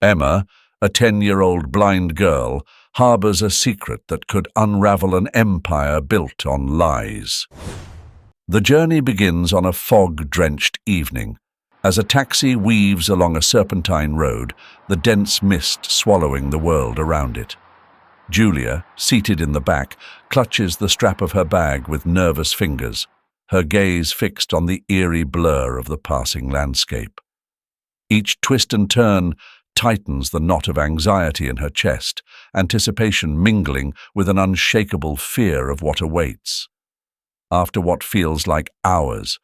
Emma, a 10-year-old blind girl, harbors a secret that could unravel an empire built on lies. The journey begins on a fog-drenched evening. As a taxi weaves along a serpentine road, the dense mist swallowing the world around it. Julia, seated in the back, clutches the strap of her bag with nervous fingers, her gaze fixed on the eerie blur of the passing landscape. Each twist and turn tightens the knot of anxiety in her chest, anticipation mingling with an unshakable fear of what awaits. After what feels like hours,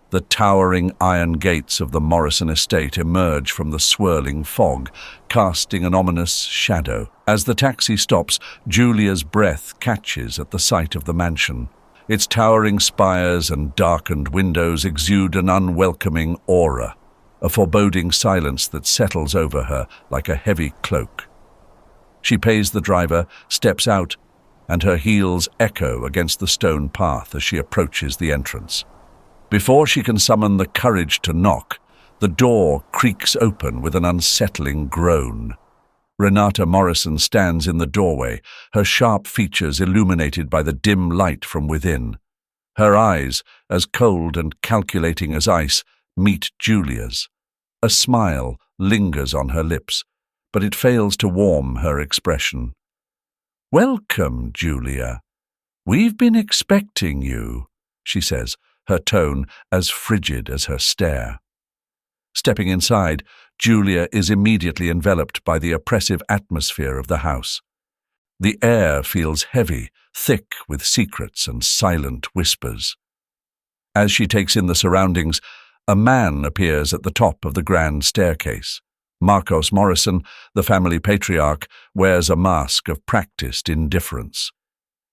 the towering iron gates of the Morrison estate emerge from the swirling fog, casting an ominous shadow. As the taxi stops, Julia's breath catches at the sight of the mansion. Its towering spires and darkened windows exude an unwelcoming aura, a foreboding silence that settles over her like a heavy cloak. She pays the driver, steps out, and her heels echo against the stone path as she approaches the entrance. Before she can summon the courage to knock, the door creaks open with an unsettling groan. Renata Morrison stands in the doorway, her sharp features illuminated by the dim light from within. Her eyes, as cold and calculating as ice, meet Julia's. A smile lingers on her lips, but it fails to warm her expression. "Welcome, Julia. We've been expecting you," she says, her tone as frigid as her stare. Stepping inside, Julia is immediately enveloped by the oppressive atmosphere of the house. The air feels heavy, thick with secrets and silent whispers. As she takes in the surroundings, a man appears at the top of the grand staircase. Marcos Morrison, the family patriarch, wears a mask of practiced indifference.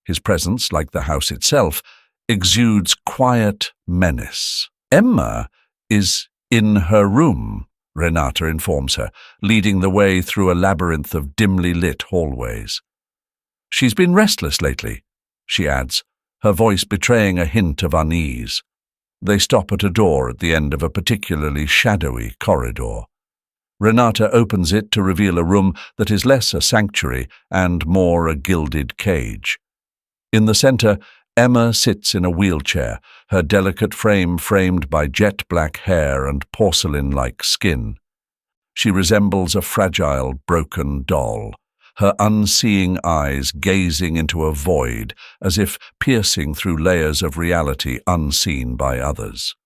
His presence, like the house itself, exudes quiet menace. "Emma is in her room," Renata informs her, leading the way through a labyrinth of dimly lit hallways. "She's been restless lately," she adds, her voice betraying a hint of unease. They stop at a door at the end of a particularly shadowy corridor. Renata opens it to reveal a room that is less a sanctuary and more a gilded cage. In the center, Emma sits in a wheelchair, her delicate frame framed by jet-black hair and porcelain-like skin. She resembles a fragile, broken doll, her unseeing eyes gazing into a void as if piercing through layers of reality unseen by others.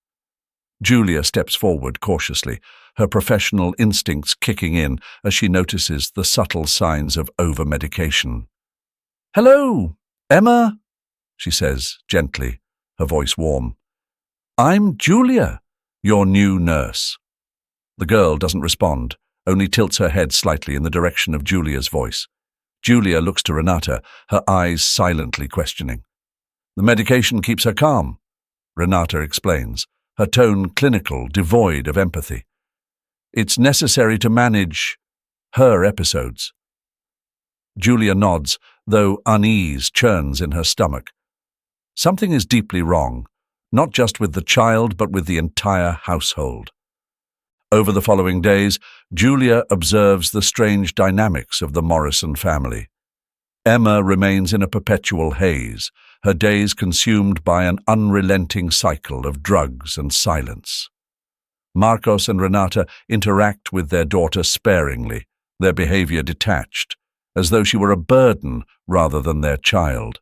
Julia steps forward cautiously, her professional instincts kicking in as she notices the subtle signs of over-medication. "Hello, Emma," she says gently, her voice warm. "I'm Julia, your new nurse." The girl doesn't respond, only tilts her head slightly in the direction of Julia's voice. Julia looks to Renata, her eyes silently questioning. "The medication keeps her calm," Renata explains, her tone clinical, devoid of empathy. "It's necessary to manage her episodes." Julia nods, though unease churns in her stomach. Something is deeply wrong, not just with the child, but with the entire household. Over the following days, Julia observes the strange dynamics of the Morrison family. Emma remains in a perpetual haze, her days consumed by an unrelenting cycle of drugs and silence. Marcos and Renata interact with their daughter sparingly, their behavior detached, as though she were a burden rather than their child.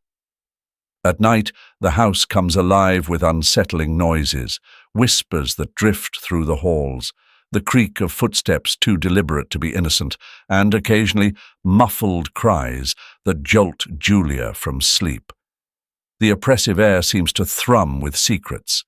At night, the house comes alive with unsettling noises, whispers that drift through the halls, the creak of footsteps too deliberate to be innocent, and occasionally muffled cries that jolt Julia from sleep. The oppressive air seems to thrum with secrets.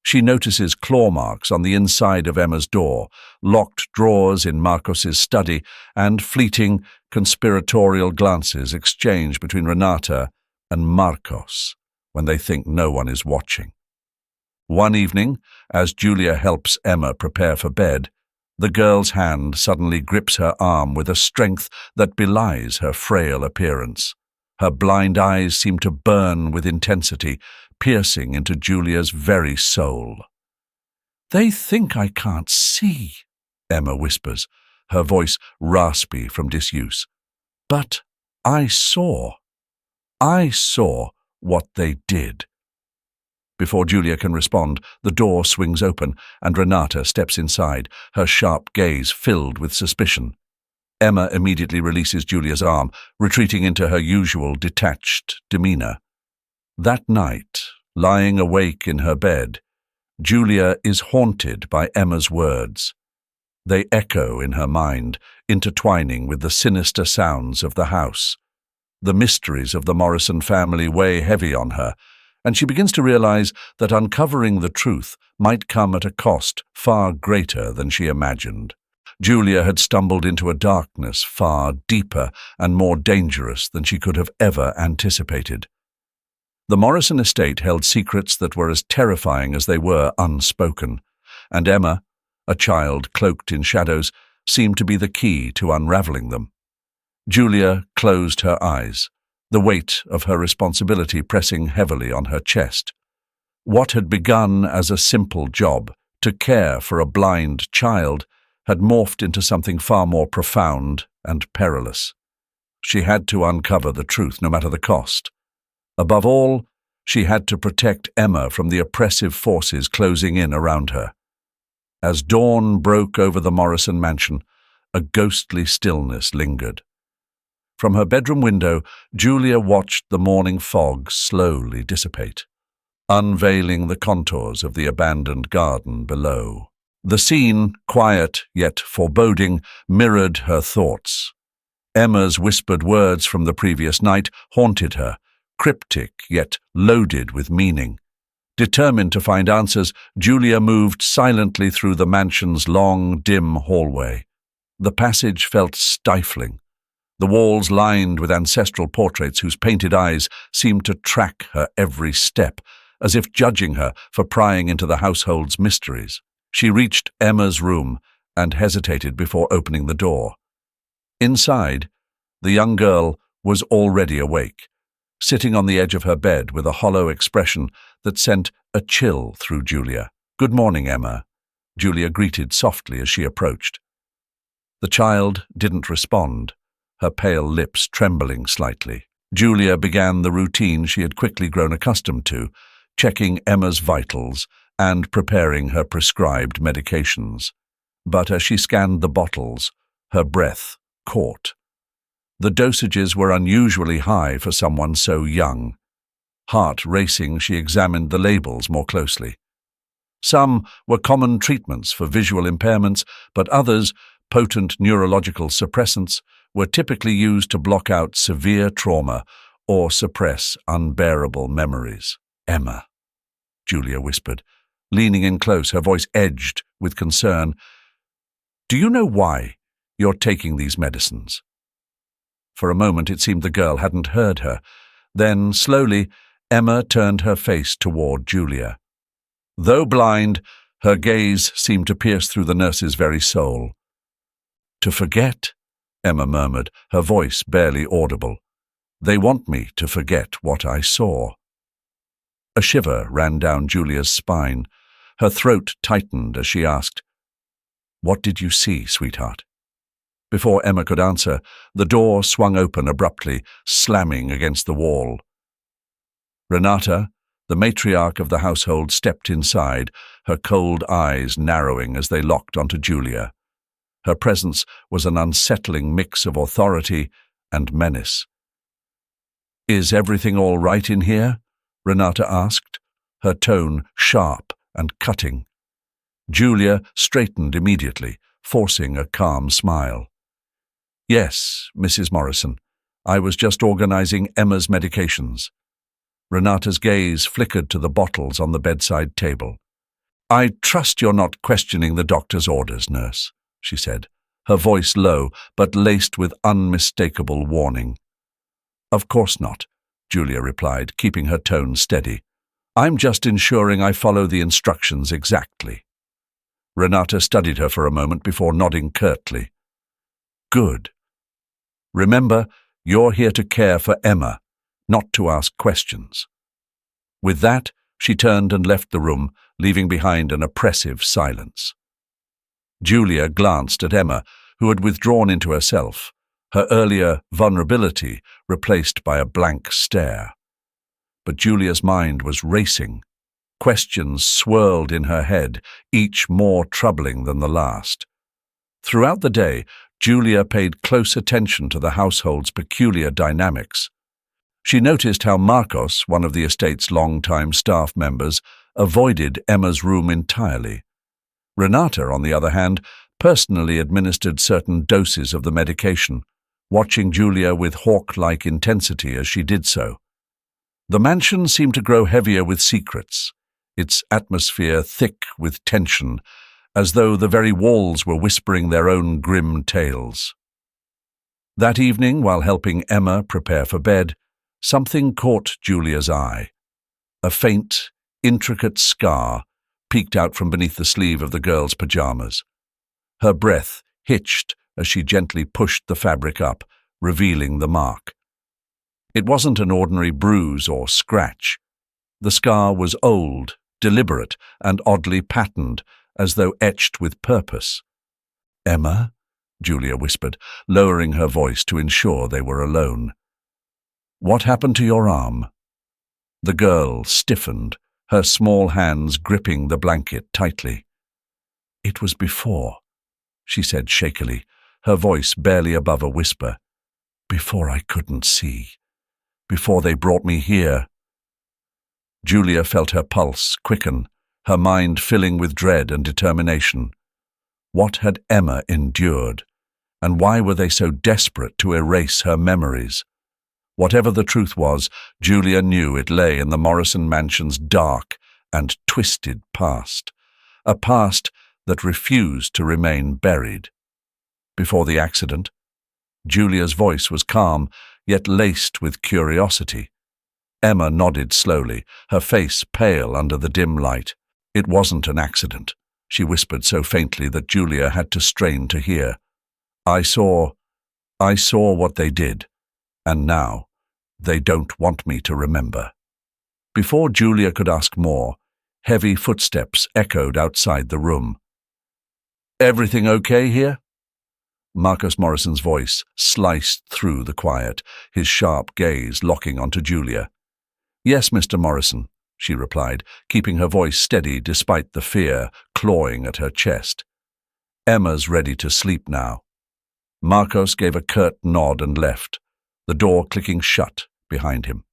She notices claw marks on the inside of Emma's door, locked drawers in Marcos's study, and fleeting, conspiratorial glances exchanged between Renata and Marcos when they think no one is watching. One evening, as Julia helps Emma prepare for bed, the girl's hand suddenly grips her arm with a strength that belies her frail appearance. Her blind eyes seem to burn with intensity, piercing into Julia's very soul. "They think I can't see," Emma whispers, her voice raspy from disuse. "But I saw what they did." Before Julia can respond, the door swings open and Renata steps inside, her sharp gaze filled with suspicion. Emma immediately releases Julia's arm, retreating into her usual detached demeanor. That night, lying awake in her bed, Julia is haunted by Emma's words. They echo in her mind, intertwining with the sinister sounds of the house. The mysteries of the Morrison family weigh heavy on her, and she begins to realize that uncovering the truth might come at a cost far greater than she imagined. Julia had stumbled into a darkness far deeper and more dangerous than she could have ever anticipated. The Morrison estate held secrets that were as terrifying as they were unspoken, and Emma, a child cloaked in shadows, seemed to be the key to unraveling them. Julia closed her eyes, the weight of her responsibility pressing heavily on her chest. What had begun as a simple job, to care for a blind child, had morphed into something far more profound and perilous. She had to uncover the truth, no matter the cost. Above all, she had to protect Emma from the oppressive forces closing in around her. As dawn broke over the Morrison mansion, a ghostly stillness lingered. From her bedroom window, Julia watched the morning fog slowly dissipate, unveiling the contours of the abandoned garden below. The scene, quiet yet foreboding, mirrored her thoughts. Emma's whispered words from the previous night haunted her, cryptic yet loaded with meaning. Determined to find answers, Julia moved silently through the mansion's long, dim hallway. The passage felt stifling, the walls lined with ancestral portraits whose painted eyes seemed to track her every step, as if judging her for prying into the household's mysteries. She reached Emma's room and hesitated before opening the door. Inside, the young girl was already awake, sitting on the edge of her bed with a hollow expression that sent a chill through Julia. "Good morning, Emma," Julia greeted softly as she approached. The child didn't respond, her pale lips trembling slightly. Julia began the routine she had quickly grown accustomed to, checking Emma's vitals and preparing her prescribed medications. But as she scanned the bottles, her breath caught. The dosages were unusually high for someone so young. Heart racing, she examined the labels more closely. Some were common treatments for visual impairments, but others, potent neurological suppressants, were typically used to block out severe trauma or suppress unbearable memories. "Emma," Julia whispered, leaning in close, her voice edged with concern. "Do you know why you're taking these medicines?" For a moment it seemed the girl hadn't heard her. Then, slowly, Emma turned her face toward Julia. Though blind, her gaze seemed to pierce through the nurse's very soul. "To forget," Emma murmured, her voice barely audible. "They want me to forget what I saw." A shiver ran down Julia's spine. Her throat tightened as she asked, "What did you see, sweetheart?" Before Emma could answer, the door swung open abruptly, slamming against the wall. Renata, the matriarch of the household, stepped inside, her cold eyes narrowing as they locked onto Julia. Her presence was an unsettling mix of authority and menace. "Is everything all right in here?" Renata asked, her tone sharp and cutting. Julia straightened immediately, forcing a calm smile. "Yes, Mrs. Morrison. I was just organizing Emma's medications." Renata's gaze flickered to the bottles on the bedside table. "I trust you're not questioning the doctor's orders, nurse," she said, her voice low but laced with unmistakable warning. "Of course not," Julia replied, keeping her tone steady. "I'm just ensuring I follow the instructions exactly." Renata studied her for a moment before nodding curtly. "Good. Remember, you're here to care for Emma, not to ask questions." With that, she turned and left the room, leaving behind an oppressive silence. Julia glanced at Emma, who had withdrawn into herself, her earlier vulnerability replaced by a blank stare. But Julia's mind was racing. Questions swirled in her head, each more troubling than the last. Throughout the day, Julia paid close attention to the household's peculiar dynamics. She noticed how Marcos, one of the estate's long-time staff members, avoided Emma's room entirely. Renata, on the other hand, personally administered certain doses of the medication, watching Julia with hawk-like intensity as she did so. The mansion seemed to grow heavier with secrets, its atmosphere thick with tension, as though the very walls were whispering their own grim tales. That evening, while helping Emma prepare for bed, something caught Julia's eye. A faint, intricate scar peeked out from beneath the sleeve of the girl's pajamas. Her breath hitched as she gently pushed the fabric up, revealing the mark. It wasn't an ordinary bruise or scratch. The scar was old, deliberate, and oddly patterned, as though etched with purpose. "Emma?" Julia whispered, lowering her voice to ensure they were alone. "What happened to your arm?" The girl stiffened, her small hands gripping the blanket tightly. "It was before," she said shakily, her voice barely above a whisper. "Before I couldn't see. Before they brought me here." Julia felt her pulse quicken, her mind filling with dread and determination. What had Emma endured, and why were they so desperate to erase her memories? Whatever the truth was, Julia knew it lay in the Morrison mansion's dark and twisted past, a past that refused to remain buried. Before the accident, Julia's voice was calm, yet laced with curiosity. Emma nodded slowly, her face pale under the dim light. "It wasn't an accident," she whispered so faintly that Julia had to strain to hear. I saw what they did, and now they don't want me to remember." Before Julia could ask more, heavy footsteps echoed outside the room. "Everything okay here?" Marcus Morrison's voice sliced through the quiet, his sharp gaze locking onto Julia. "Yes, Mr. Morrison," she replied, keeping her voice steady despite the fear clawing at her chest. "Emma's ready to sleep now." Marcos gave a curt nod and left, the door clicking shut behind him.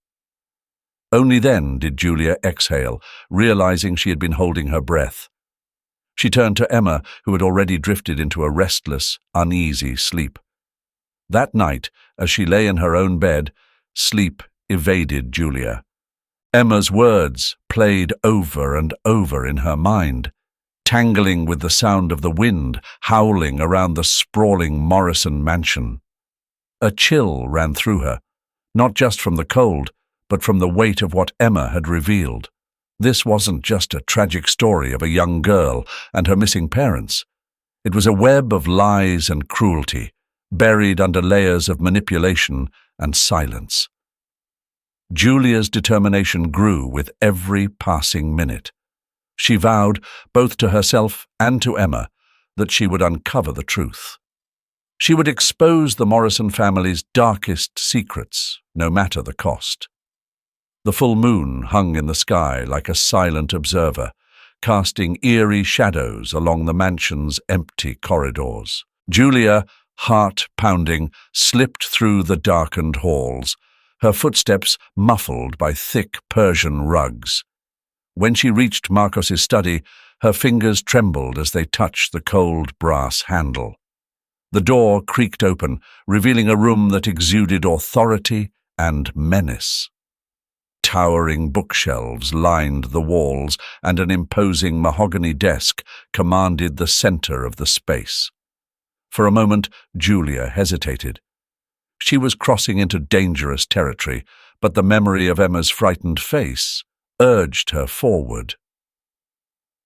Only then did Julia exhale, realizing she had been holding her breath. She turned to Emma, who had already drifted into a restless, uneasy sleep. That night, as she lay in her own bed, sleep evaded Julia. Emma's words played over and over in her mind, tangling with the sound of the wind howling around the sprawling Morrison mansion. A chill ran through her, not just from the cold, but from the weight of what Emma had revealed. This wasn't just a tragic story of a young girl and her missing parents. It was a web of lies and cruelty, buried under layers of manipulation and silence. Julia's determination grew with every passing minute. She vowed, both to herself and to Emma, that she would uncover the truth. She would expose the Morrison family's darkest secrets, no matter the cost. The full moon hung in the sky like a silent observer, casting eerie shadows along the mansion's empty corridors. Julia, heart pounding, slipped through the darkened halls, her footsteps muffled by thick Persian rugs. When she reached Marcos's study, her fingers trembled as they touched the cold brass handle. The door creaked open, revealing a room that exuded authority and menace. Towering bookshelves lined the walls, and an imposing mahogany desk commanded the center of the space. For a moment, Julia hesitated. She was crossing into dangerous territory, but the memory of Emma's frightened face urged her forward.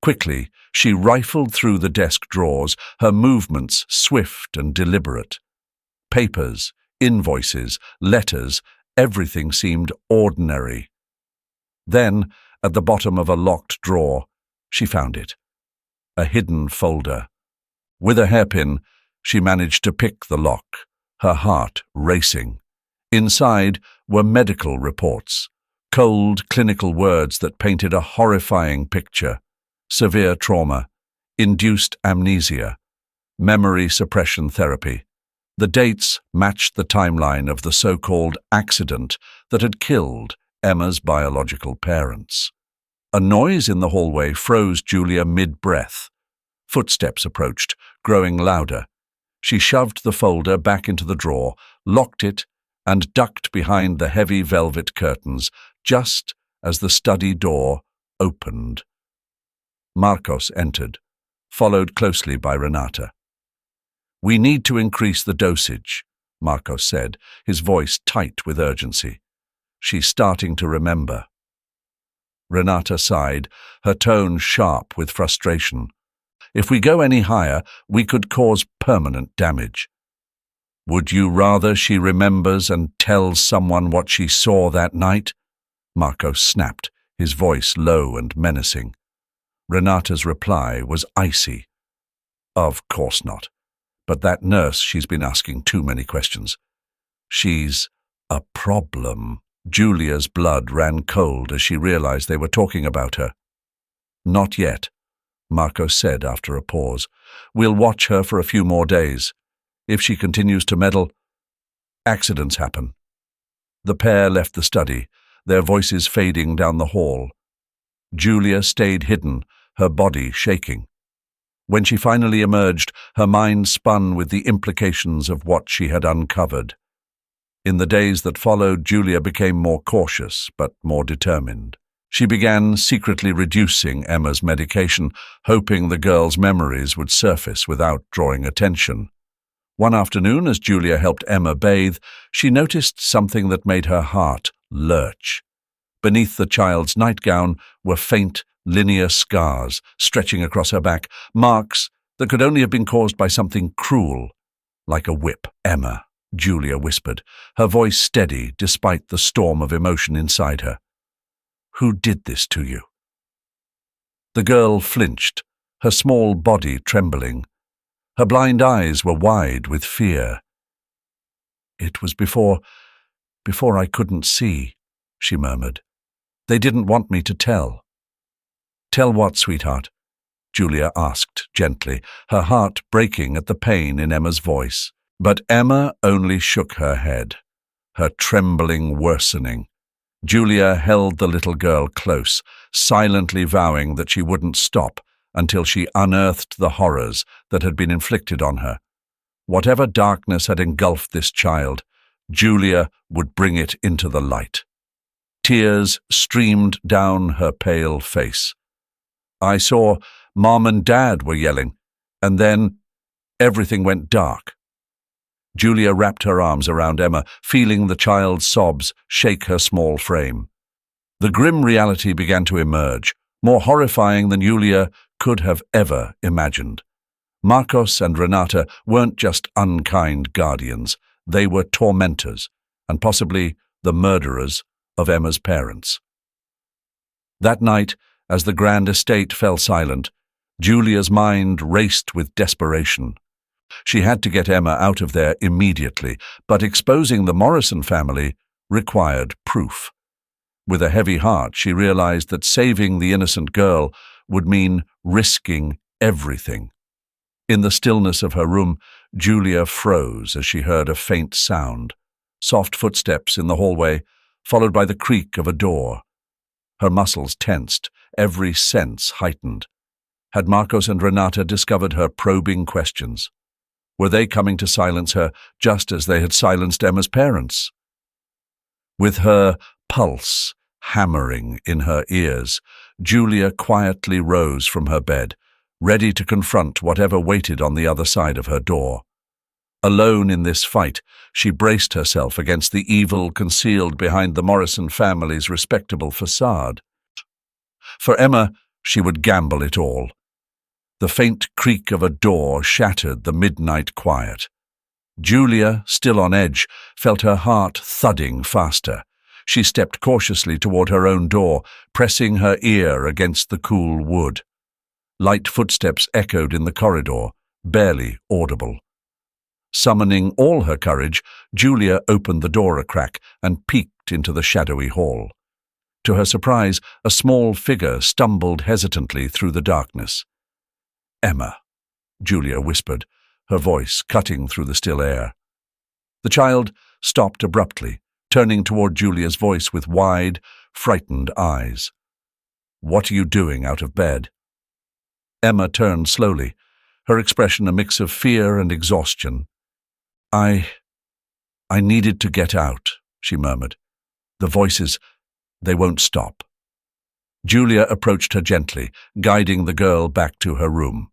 Quickly, she rifled through the desk drawers, her movements swift and deliberate. Papers, invoices, letters, everything seemed ordinary. Then, at the bottom of a locked drawer, she found it. A hidden folder. With a hairpin, She managed to pick the lock, her heart racing. Inside were medical reports, cold clinical words that painted a horrifying picture: severe trauma, induced amnesia, memory suppression therapy. The dates matched the timeline of the so-called accident that had killed Emma's biological parents. A noise in the hallway froze Julia mid-breath. Footsteps approached, growing louder. She shoved the folder back into the drawer, locked it, and ducked behind the heavy velvet curtains just as the study door opened. Marcos entered, followed closely by Renata. "We need to increase the dosage," Marcos said, his voice tight with urgency. "She's starting to remember." Renata sighed, her tone sharp with frustration. "If we go any higher, we could cause permanent damage." "Would you rather she remembers and tells someone what she saw that night?" Marcos snapped, his voice low and menacing. Renata's reply was icy. "Of course not. But that nurse, she's been asking too many questions. She's a problem." Julia's blood ran cold as she realized they were talking about her. "Not yet," Marcos said after a pause. "We'll watch her for a few more days. If she continues to meddle, accidents happen." The pair left the study, their voices fading down the hall. Julia stayed hidden, her body shaking. When she finally emerged, her mind spun with the implications of what she had uncovered. In the days that followed, Julia became more cautious, but more determined. She began secretly reducing Emma's medication, hoping the girl's memories would surface without drawing attention. One afternoon, as Julia helped Emma bathe, she noticed something that made her heart lurch. Beneath the child's nightgown were faint, linear scars stretching across her back, marks that could only have been caused by something cruel, like a whip. "Emma," Julia whispered, her voice steady despite the storm of emotion inside her. "Who did this to you?" The girl flinched, her small body trembling. Her blind eyes were wide with fear. "It was before I couldn't see," she murmured. "They didn't want me to tell." "Tell what, sweetheart?" Julia asked gently, her heart breaking at the pain in Emma's voice. But Emma only shook her head, her trembling worsening. Julia held the little girl close, silently vowing that she wouldn't stop until she unearthed the horrors that had been inflicted on her. Whatever darkness had engulfed this child, Julia would bring it into the light. Tears streamed down her pale face. "I saw Mom and Dad were yelling, and then everything went dark." Julia wrapped her arms around Emma, feeling the child's sobs shake her small frame. The grim reality began to emerge, more horrifying than Julia could have ever imagined. Marcos and Renata weren't just unkind guardians, they were tormentors, and possibly the murderers of Emma's parents. That night, as the grand estate fell silent, Julia's mind raced with desperation. She had to get Emma out of there immediately, but exposing the Morrison family required proof. With a heavy heart, she realized that saving the innocent girl would mean risking everything. In the stillness of her room, Julia froze as she heard a faint sound, soft footsteps in the hallway, followed by the creak of a door. Her muscles tensed, every sense heightened. Had Marcos and Renata discovered her probing questions? Were they coming to silence her just as they had silenced Emma's parents? With her pulse hammering in her ears, Julia quietly rose from her bed, ready to confront whatever waited on the other side of her door. Alone in this fight, she braced herself against the evil concealed behind the Morrison family's respectable facade. For Emma, she would gamble it all. The faint creak of a door shattered the midnight quiet. Julia, still on edge, felt her heart thudding faster. She stepped cautiously toward her own door, pressing her ear against the cool wood. Light footsteps echoed in the corridor, barely audible. Summoning all her courage, Julia opened the door a crack and peeked into the shadowy hall. To her surprise, a small figure stumbled hesitantly through the darkness. "Emma," Julia whispered, her voice cutting through the still air. The child stopped abruptly, turning toward Julia's voice with wide, frightened eyes. "What are you doing out of bed?" Emma turned slowly, her expression a mix of fear and exhaustion. I needed to get out," she murmured. "The voices, they won't stop." Julia approached her gently, guiding the girl back to her room.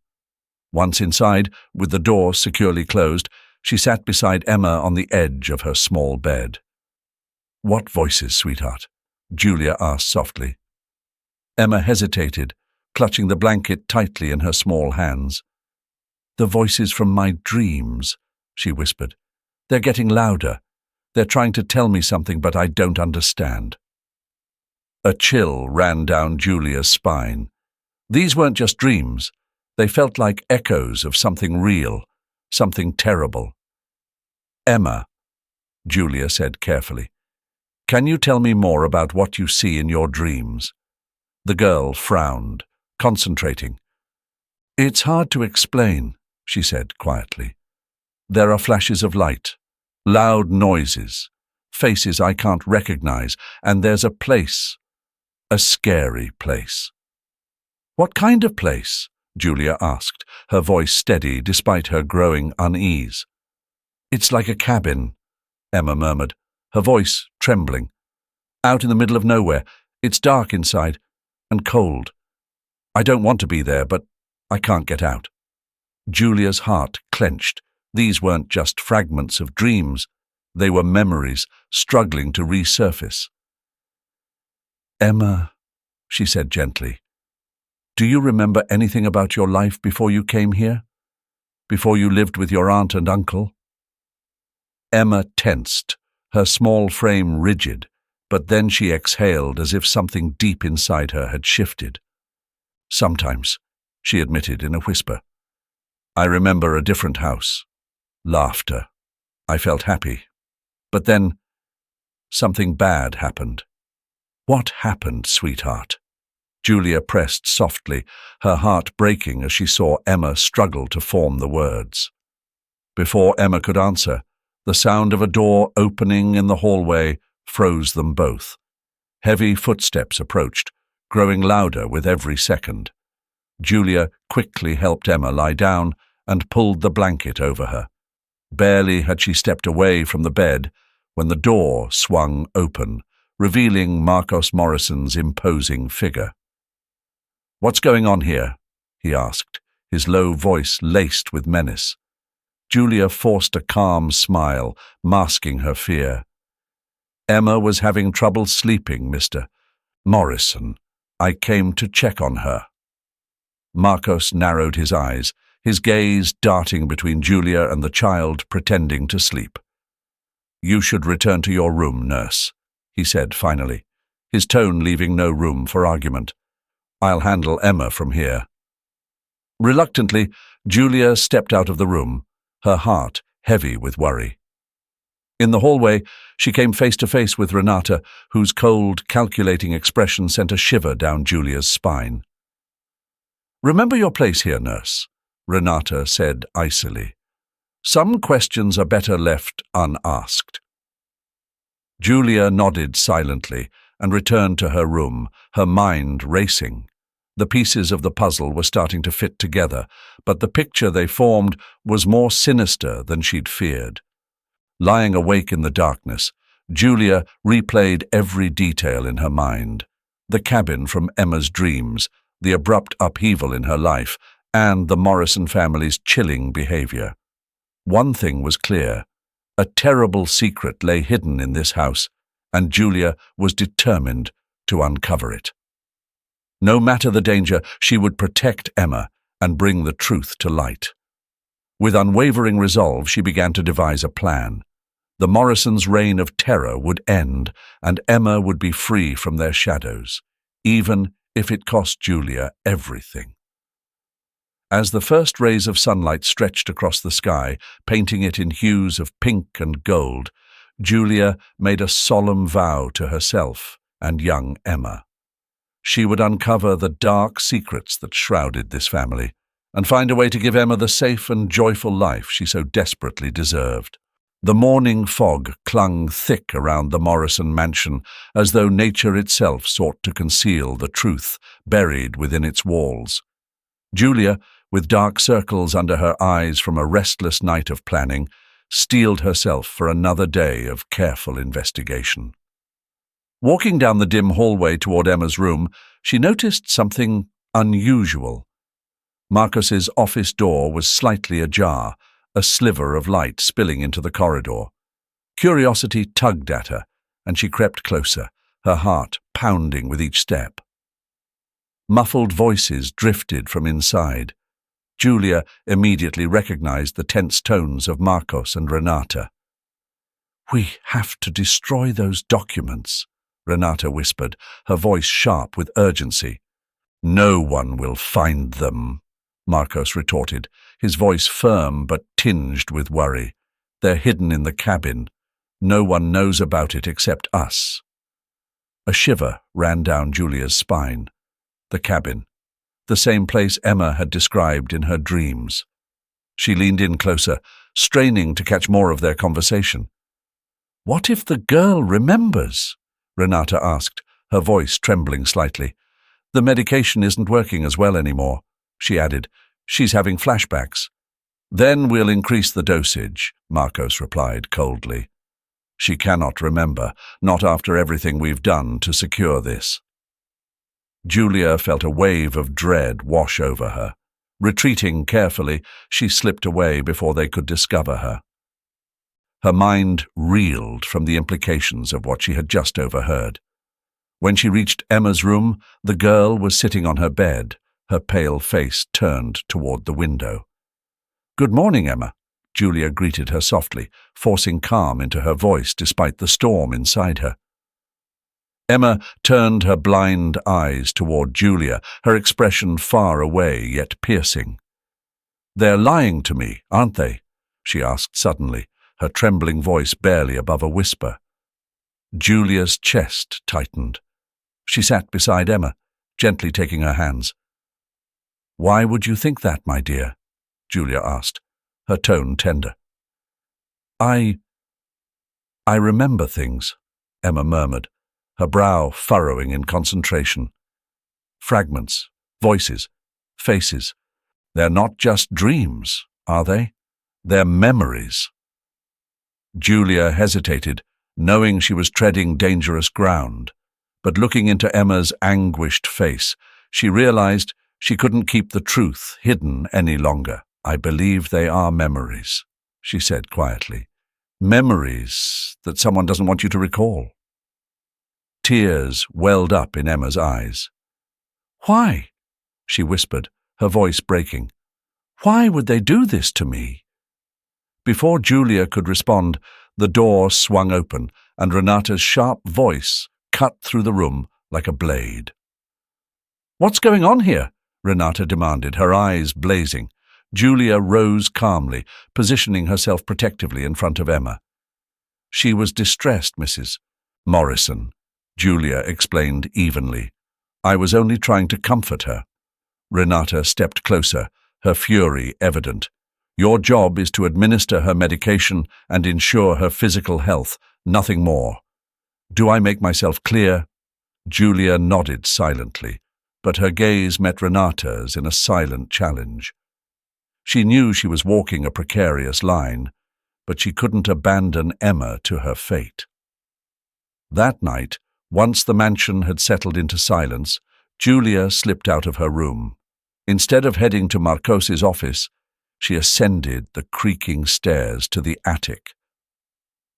Once inside, with the door securely closed, she sat beside Emma on the edge of her small bed. "What voices, sweetheart?" Julia asked softly. Emma hesitated, clutching the blanket tightly in her small hands. "The voices from my dreams," she whispered. "They're getting louder. They're trying to tell me something, but I don't understand." A chill ran down Julia's spine. These weren't just dreams. They felt like echoes of something real, something terrible. "Emma," Julia said carefully, "can you tell me more about what you see in your dreams?" The girl frowned, concentrating. "It's hard to explain," she said quietly. "There are flashes of light, loud noises, faces I can't recognize, and there's a place, a scary place." "What kind of place?" Julia asked, her voice steady despite her growing unease. "It's like a cabin," Emma murmured, her voice trembling. "Out in the middle of nowhere. It's dark inside, and cold. I don't want to be there, but I can't get out." Julia's heart clenched. These weren't just fragments of dreams. They were memories struggling to resurface. "Emma," she said gently, "do you remember anything about your life before you came here? Before you lived with your aunt and uncle?" Emma tensed, her small frame rigid, but then she exhaled as if something deep inside her had shifted. "Sometimes," she admitted in a whisper. "I remember a different house. Laughter. I felt happy. But then, something bad happened." "What happened, sweetheart?" Julia pressed softly, her heart breaking as she saw Emma struggle to form the words. Before Emma could answer, the sound of a door opening in the hallway froze them both. Heavy footsteps approached, growing louder with every second. Julia quickly helped Emma lie down and pulled the blanket over her. Barely had she stepped away from the bed when the door swung open, revealing Marcos Morrison's imposing figure. "What's going on here?" he asked, his low voice laced with menace. Julia forced a calm smile, masking her fear. "Emma was having trouble sleeping, Mr. Morrison. I came to check on her." Marcos narrowed his eyes, his gaze darting between Julia and the child pretending to sleep. "You should return to your room, nurse," he said finally, his tone leaving no room for argument. "I'll handle Emma from here." Reluctantly, Julia stepped out of the room, her heart heavy with worry. In the hallway, she came face to face with Renata, whose cold, calculating expression sent a shiver down Julia's spine. "Remember your place here, nurse," Renata said icily. "Some questions are better left unasked." Julia nodded silently and returned to her room, her mind racing. The pieces of the puzzle were starting to fit together, but the picture they formed was more sinister than she'd feared. Lying awake in the darkness, Julia replayed every detail in her mind. The cabin from Emma's dreams, the abrupt upheaval in her life, and the Morrison family's chilling behavior. One thing was clear: a terrible secret lay hidden in this house, and Julia was determined to uncover it. No matter the danger, she would protect Emma and bring the truth to light. With unwavering resolve, she began to devise a plan. The Morrisons' reign of terror would end, and Emma would be free from their shadows, even if it cost Julia everything. As the first rays of sunlight stretched across the sky, painting it in hues of pink and gold, Julia made a solemn vow to herself and young Emma. She would uncover the dark secrets that shrouded this family and find a way to give Emma the safe and joyful life she so desperately deserved. The morning fog clung thick around the Morrison mansion, as though nature itself sought to conceal the truth buried within its walls. Julia, with dark circles under her eyes from a restless night of planning, steeled herself for another day of careful investigation. Walking down the dim hallway toward Emma's room, she noticed something unusual. Marcos's office door was slightly ajar, a sliver of light spilling into the corridor. Curiosity tugged at her, and she crept closer, her heart pounding with each step. Muffled voices drifted from inside. Julia immediately recognized the tense tones of Marcos and Renata. "We have to destroy those documents," Renata whispered, her voice sharp with urgency. "No one will find them," Marcos retorted, his voice firm but tinged with worry. "They're hidden in the cabin. No one knows about it except us." A shiver ran down Julia's spine. The cabin, the same place Emma had described in her dreams. She leaned in closer, straining to catch more of their conversation. "What if the girl remembers?" Renata asked, her voice trembling slightly. "The medication isn't working as well anymore," she added. "She's having flashbacks." "Then we'll increase the dosage," Marcos replied coldly. "She cannot remember, not after everything we've done to secure this." Julia felt a wave of dread wash over her. Retreating carefully, she slipped away before they could discover her. Her mind reeled from the implications of what she had just overheard. When she reached Emma's room, the girl was sitting on her bed, her pale face turned toward the window. "Good morning, Emma," Julia greeted her softly, forcing calm into her voice despite the storm inside her. Emma turned her blind eyes toward Julia, her expression far away yet piercing. "They're lying to me, aren't they?" she asked suddenly, her trembling voice barely above a whisper. Julia's chest tightened. She sat beside Emma, gently taking her hands. "Why would you think that, my dear?" Julia asked, her tone tender. I remember things," Emma murmured, her brow furrowing in concentration. "Fragments, voices, faces. They're not just dreams, are they? They're memories." Julia hesitated, knowing she was treading dangerous ground, but looking into Emma's anguished face, she realized she couldn't keep the truth hidden any longer. "I believe they are memories," she said quietly. "Memories that someone doesn't want you to recall." Tears welled up in Emma's eyes. "Why?" she whispered, her voice breaking. "Why would they do this to me?" Before Julia could respond, the door swung open, and Renata's sharp voice cut through the room like a blade. "What's going on here?" Renata demanded, her eyes blazing. Julia rose calmly, positioning herself protectively in front of Emma. "She was distressed, Mrs. Morrison," Julia explained evenly. "I was only trying to comfort her." Renata stepped closer, her fury evident. "Your job is to administer her medication and ensure her physical health, nothing more. Do I make myself clear?" Julia nodded silently, but her gaze met Renata's in a silent challenge. She knew she was walking a precarious line, but she couldn't abandon Emma to her fate. That night, once the mansion had settled into silence, Julia slipped out of her room. Instead of heading to Marcos's office, she ascended the creaking stairs to the attic.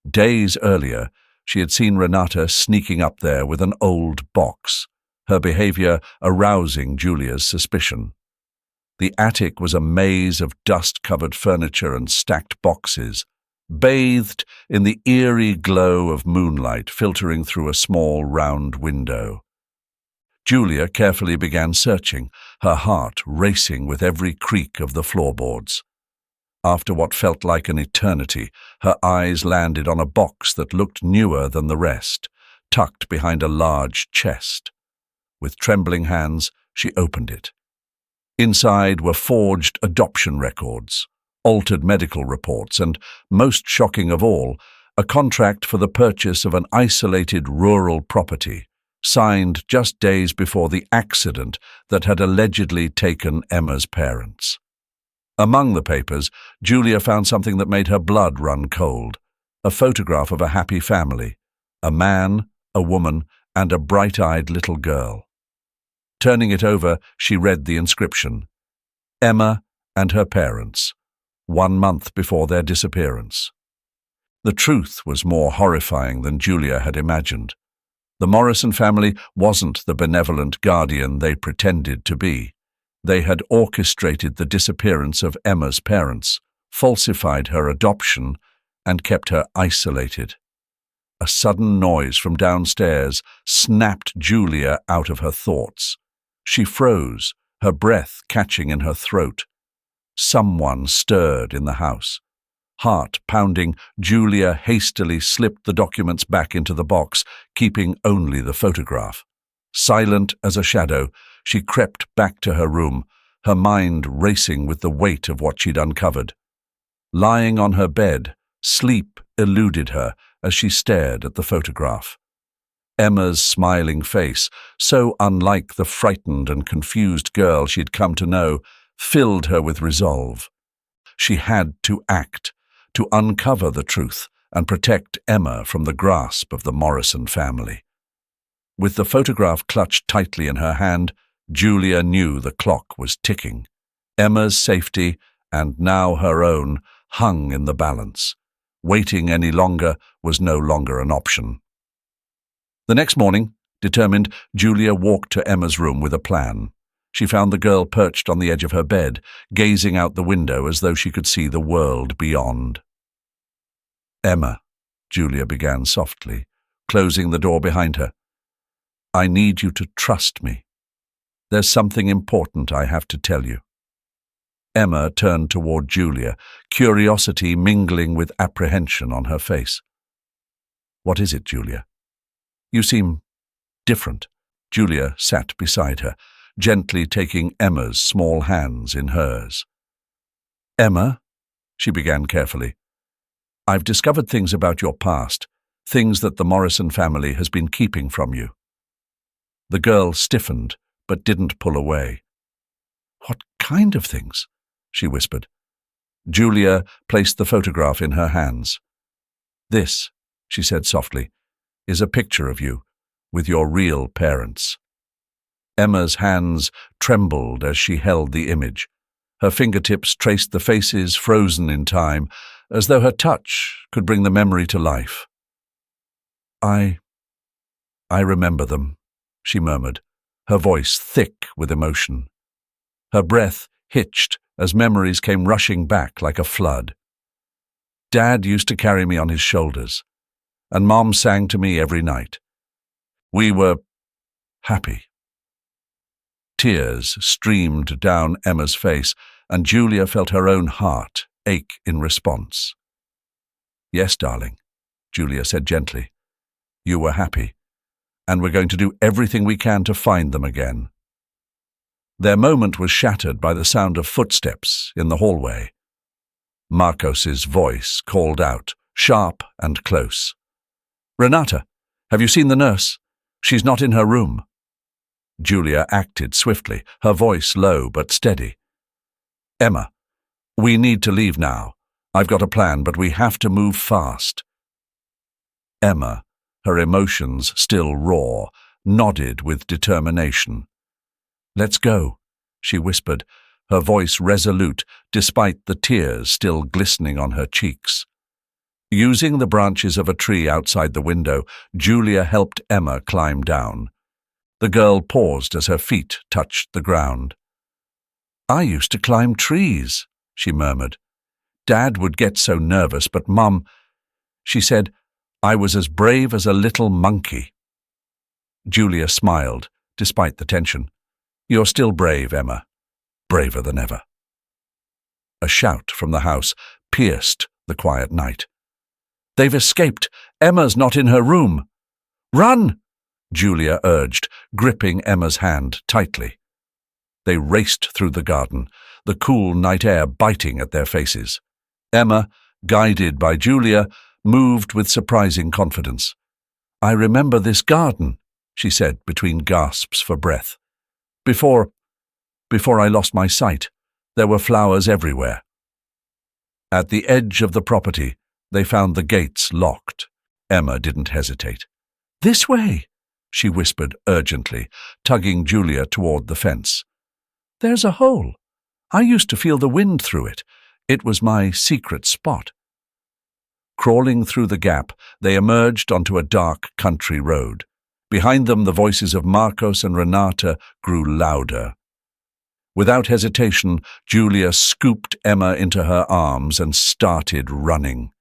Days earlier, she had seen Renata sneaking up there with an old box, her behavior arousing Julia's suspicion. The attic was a maze of dust-covered furniture and stacked boxes, bathed in the eerie glow of moonlight filtering through a small round window. Julia carefully began searching, her heart racing with every creak of the floorboards. After what felt like an eternity, her eyes landed on a box that looked newer than the rest, tucked behind a large chest. With trembling hands, she opened it. Inside were forged adoption records, altered medical reports, and, most shocking of all, a contract for the purchase of an isolated rural property, signed just days before the accident that had allegedly taken Emma's parents. Among the papers, Julia found something that made her blood run cold, a photograph of a happy family, a man, a woman, and a bright-eyed little girl. Turning it over, she read the inscription, "Emma and her parents, 1 month before their disappearance." The truth was more horrifying than Julia had imagined. The Morrison family wasn't the benevolent guardian they pretended to be. They had orchestrated the disappearance of Emma's parents, falsified her adoption, and kept her isolated. A sudden noise from downstairs snapped Julia out of her thoughts. She froze, her breath catching in her throat. Someone stirred in the house. Heart pounding, Julia hastily slipped the documents back into the box, keeping only the photograph. Silent as a shadow, she crept back to her room, her mind racing with the weight of what she'd uncovered. Lying on her bed, sleep eluded her as she stared at the photograph. Emma's smiling face, so unlike the frightened and confused girl she'd come to know, filled her with resolve. She had to act, to uncover the truth and protect Emma from the grasp of the Morrison family. With the photograph clutched tightly in her hand, Julia knew the clock was ticking. Emma's safety, and now her own, hung in the balance. Waiting any longer was no longer an option. The next morning, determined, Julia walked to Emma's room with a plan. She found the girl perched on the edge of her bed, gazing out the window as though she could see the world beyond. "Emma," Julia began softly, closing the door behind her. "I need you to trust me. There's something important I have to tell you." Emma turned toward Julia, curiosity mingling with apprehension on her face. "What is it, Julia? You seem different." Julia sat beside her, gently taking Emma's small hands in hers. "Emma," she began carefully, "I've discovered things about your past, things that the Morrison family has been keeping from you." The girl stiffened, but didn't pull away. "What kind of things?" she whispered. Julia placed the photograph in her hands. "This," she said softly, "is a picture of you, with your real parents." Emma's hands trembled as she held the image. Her fingertips traced the faces frozen in time, as though her touch could bring the memory to life. I remember them," she murmured, her voice thick with emotion. Her breath hitched as memories came rushing back like a flood. "Dad used to carry me on his shoulders, and Mom sang to me every night. We were happy." Tears streamed down Emma's face, and Julia felt her own heart ache in response. "Yes, darling," Julia said gently. "You were happy, and we're going to do everything we can to find them again." Their moment was shattered by the sound of footsteps in the hallway. Marcos's voice called out, sharp and close. "Renata, have you seen the nurse? She's not in her room." Julia acted swiftly, her voice low but steady. "Emma, we need to leave now. I've got a plan, but we have to move fast." Emma, her emotions still raw, nodded with determination. "Let's go," she whispered, her voice resolute despite the tears still glistening on her cheeks. Using the branches of a tree outside the window, Julia helped Emma climb down. The girl paused as her feet touched the ground. "I used to climb trees," she murmured. "Dad would get so nervous, but Mum," she said, "I was as brave as a little monkey." Julia smiled, despite the tension. "You're still brave, Emma. Braver than ever." A shout from the house pierced the quiet night. "They've escaped! Emma's not in her room!" "Run!" Julia urged, gripping Emma's hand tightly. They raced through the garden, the cool night air biting at their faces. Emma, guided by Julia, moved with surprising confidence. "I remember this garden," she said between gasps for breath. Before I lost my sight, there were flowers everywhere." At the edge of the property, they found the gates locked. Emma didn't hesitate. "This way," she whispered urgently, tugging Julia toward the fence. "There's a hole. I used to feel the wind through it. It was my secret spot." Crawling through the gap, they emerged onto a dark country road. Behind them, the voices of Marcos and Renata grew louder. Without hesitation, Julia scooped Emma into her arms and started running.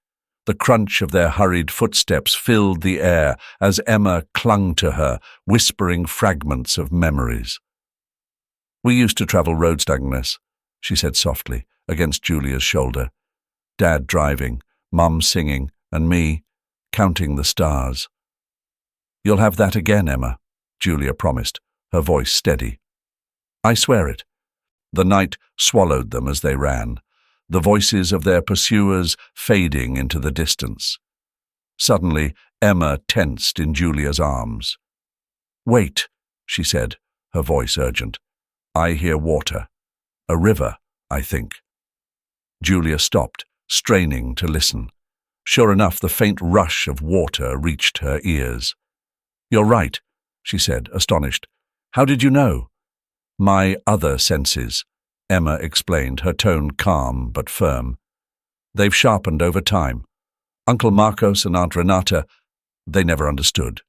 The crunch of their hurried footsteps filled the air as Emma clung to her, whispering fragments of memories. "We used to travel roads, Agnes," she said softly, against Julia's shoulder. "Dad driving, Mum singing, and me counting the stars." "You'll have that again, Emma," Julia promised, her voice steady. "I swear it." The night swallowed them as they ran, the voices of their pursuers fading into the distance. Suddenly, Emma tensed in Julia's arms. "Wait," she said, her voice urgent. "I hear water. A river, I think." Julia stopped, straining to listen. Sure enough, the faint rush of water reached her ears. "You're right," she said, astonished. "How did you know?" "My other senses," Emma explained, her tone calm but firm. "They've sharpened over time. Uncle Marcos and Aunt Renata, they never understood.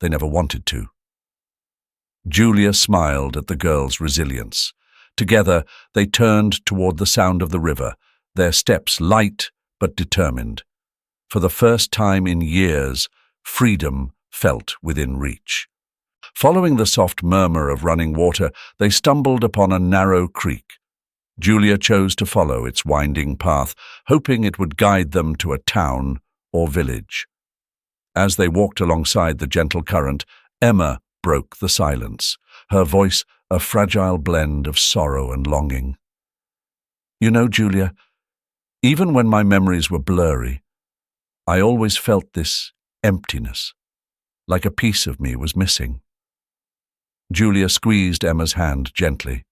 They never wanted to." Julia smiled at the girl's resilience. Together, they turned toward the sound of the river, their steps light but determined. For the first time in years, freedom felt within reach. Following the soft murmur of running water, they stumbled upon a narrow creek. Julia chose to follow its winding path, hoping it would guide them to a town or village. As they walked alongside the gentle current, Emma broke the silence, her voice a fragile blend of sorrow and longing. "You know, Julia, even when my memories were blurry, I always felt this emptiness, like a piece of me was missing." Julia squeezed Emma's hand gently.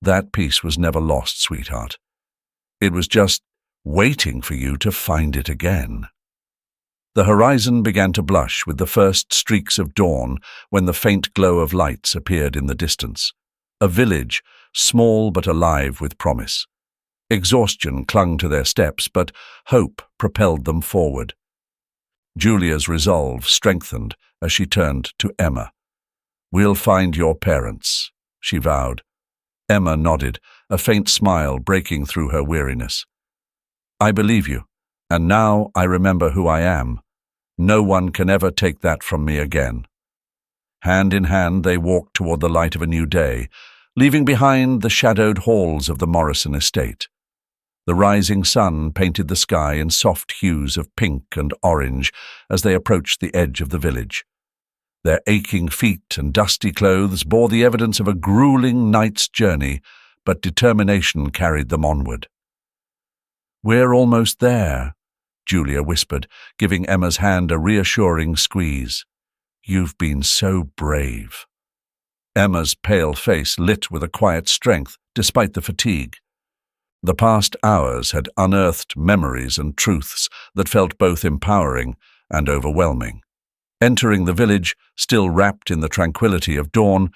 "That piece was never lost, sweetheart. It was just waiting for you to find it again." The horizon began to blush with the first streaks of dawn when the faint glow of lights appeared in the distance. A village, small but alive with promise. Exhaustion clung to their steps, but hope propelled them forward. Julia's resolve strengthened as she turned to Emma. "We'll find your parents," she vowed. Emma nodded, a faint smile breaking through her weariness. "I believe you, and now I remember who I am. No one can ever take that from me again." Hand in hand, they walked toward the light of a new day, leaving behind the shadowed halls of the Morrison estate. The rising sun painted the sky in soft hues of pink and orange as they approached the edge of the village. Their aching feet and dusty clothes bore the evidence of a grueling night's journey, but determination carried them onward. "We're almost there," Julia whispered, giving Emma's hand a reassuring squeeze. "You've been so brave." Emma's pale face lit with a quiet strength, despite the fatigue. The past hours had unearthed memories and truths that felt both empowering and overwhelming. Entering the village, still wrapped in the tranquility of dawn,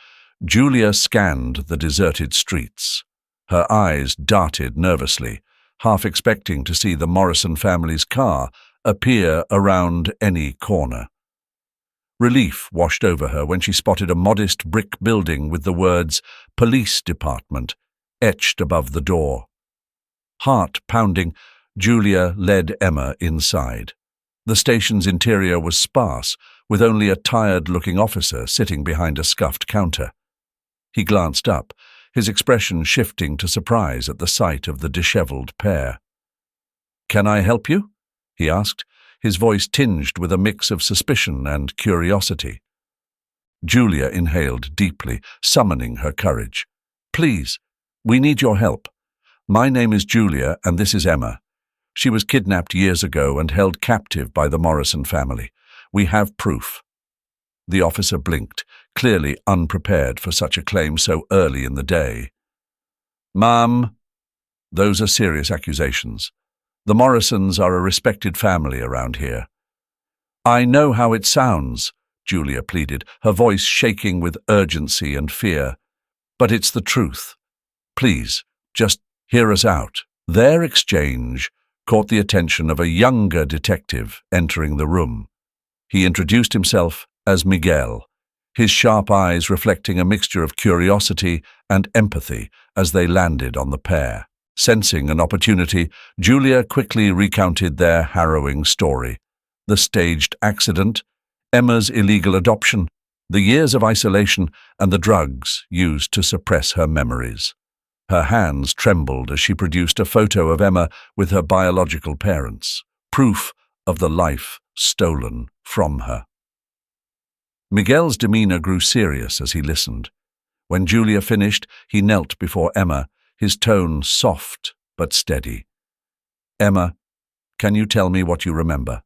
Julia scanned the deserted streets. Her eyes darted nervously, half expecting to see the Morrison family's car appear around any corner. Relief washed over her when she spotted a modest brick building with the words "Police Department" etched above the door. Heart pounding, Julia led Emma inside. The station's interior was sparse, with only a tired-looking officer sitting behind a scuffed counter. He glanced up, his expression shifting to surprise at the sight of the disheveled pair. "Can I help you?" he asked, his voice tinged with a mix of suspicion and curiosity. Julia inhaled deeply, summoning her courage. "Please, we need your help. My name is Julia, and this is Emma. She was kidnapped years ago and held captive by the Morrison family. We have proof." The officer blinked, clearly unprepared for such a claim so early in the day. "Ma'am, those are serious accusations. The Morrisons are a respected family around here." "I know how it sounds," Julia pleaded, her voice shaking with urgency and fear. "But it's the truth. Please, just hear us out." Their exchange caught the attention of a younger detective entering the room. He introduced himself as Miguel, his sharp eyes reflecting a mixture of curiosity and empathy as they landed on the pair. Sensing an opportunity, Julia quickly recounted their harrowing story: the staged accident, Emma's illegal adoption, the years of isolation, and the drugs used to suppress her memories. Her hands trembled as she produced a photo of Emma with her biological parents, proof of the life stolen from her. Miguel's demeanor grew serious as he listened. When Julia finished, he knelt before Emma, his tone soft but steady. "Emma, can you tell me what you remember?"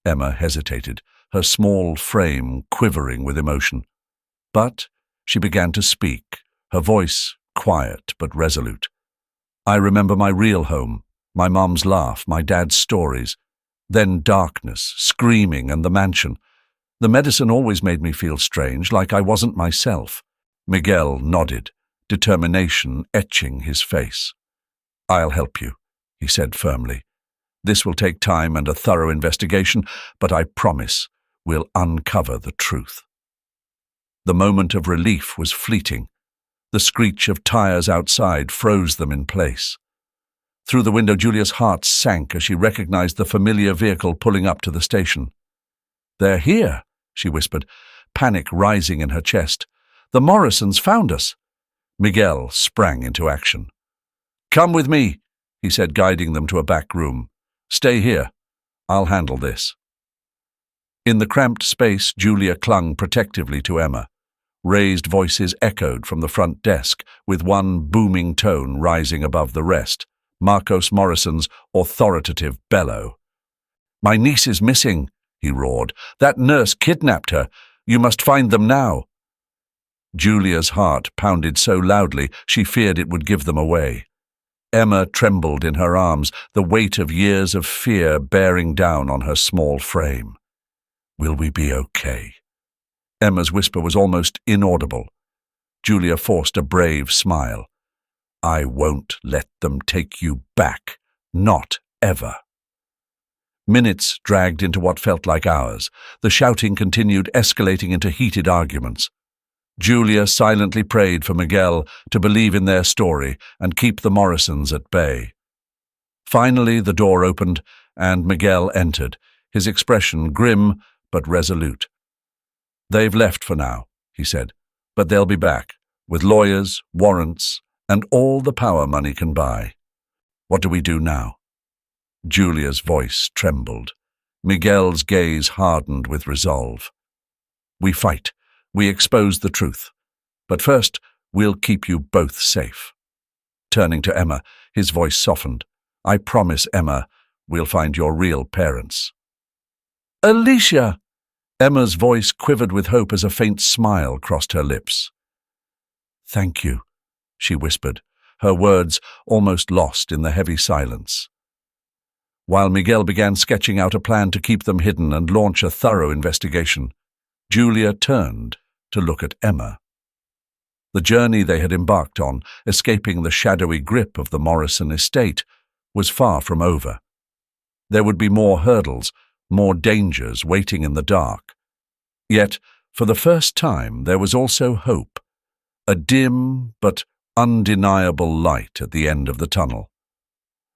Emma hesitated, her small frame quivering with emotion. But she began to speak, her voice quiet but resolute. "I remember my real home, my mom's laugh, my dad's stories. Then darkness, screaming, and the mansion. The medicine always made me feel strange, like I wasn't myself." Miguel nodded, determination etching his face. "I'll help you," he said firmly. "This will take time and a thorough investigation, but I promise we'll uncover the truth." The moment of relief was fleeting. The screech of tires outside froze them in place. Through the window, Julia's heart sank as she recognized the familiar vehicle pulling up to the station. "They're here," she whispered, panic rising in her chest. "The Morrisons found us." Miguel sprang into action. "Come with me," he said, guiding them to a back room. "Stay here. I'll handle this." In the cramped space, Julia clung protectively to Emma. Raised voices echoed from the front desk, with one booming tone rising above the rest, Marcos Morrison's authoritative bellow. "My niece is missing," he roared. "That nurse kidnapped her. You must find them now." Julia's heart pounded so loudly she feared it would give them away. Emma trembled in her arms, the weight of years of fear bearing down on her small frame. "Will we be okay?" Emma's whisper was almost inaudible. Julia forced a brave smile. "I won't let them take you back. Not ever." Minutes dragged into what felt like hours. The shouting continued, escalating into heated arguments. Julia silently prayed for Miguel to believe in their story and keep the Morrisons at bay. Finally, the door opened, and Miguel entered, his expression grim but resolute. "They've left for now," he said, "but they'll be back, with lawyers, warrants, and all the power money can buy. What do we do now?" Julia's voice trembled. Miguel's gaze hardened with resolve. "We fight. We expose the truth. But first, we'll keep you both safe." Turning to Emma, his voice softened. "I promise, Emma, we'll find your real parents." "Alicia!" Emma's voice quivered with hope as a faint smile crossed her lips. "Thank you," she whispered, her words almost lost in the heavy silence. While Miguel began sketching out a plan to keep them hidden and launch a thorough investigation, Julia turned to look at Emma. The journey they had embarked on, escaping the shadowy grip of the Morrison estate, was far from over. There would be more hurdles, more dangers waiting in the dark. Yet, for the first time, there was also hope, a dim but undeniable light at the end of the tunnel.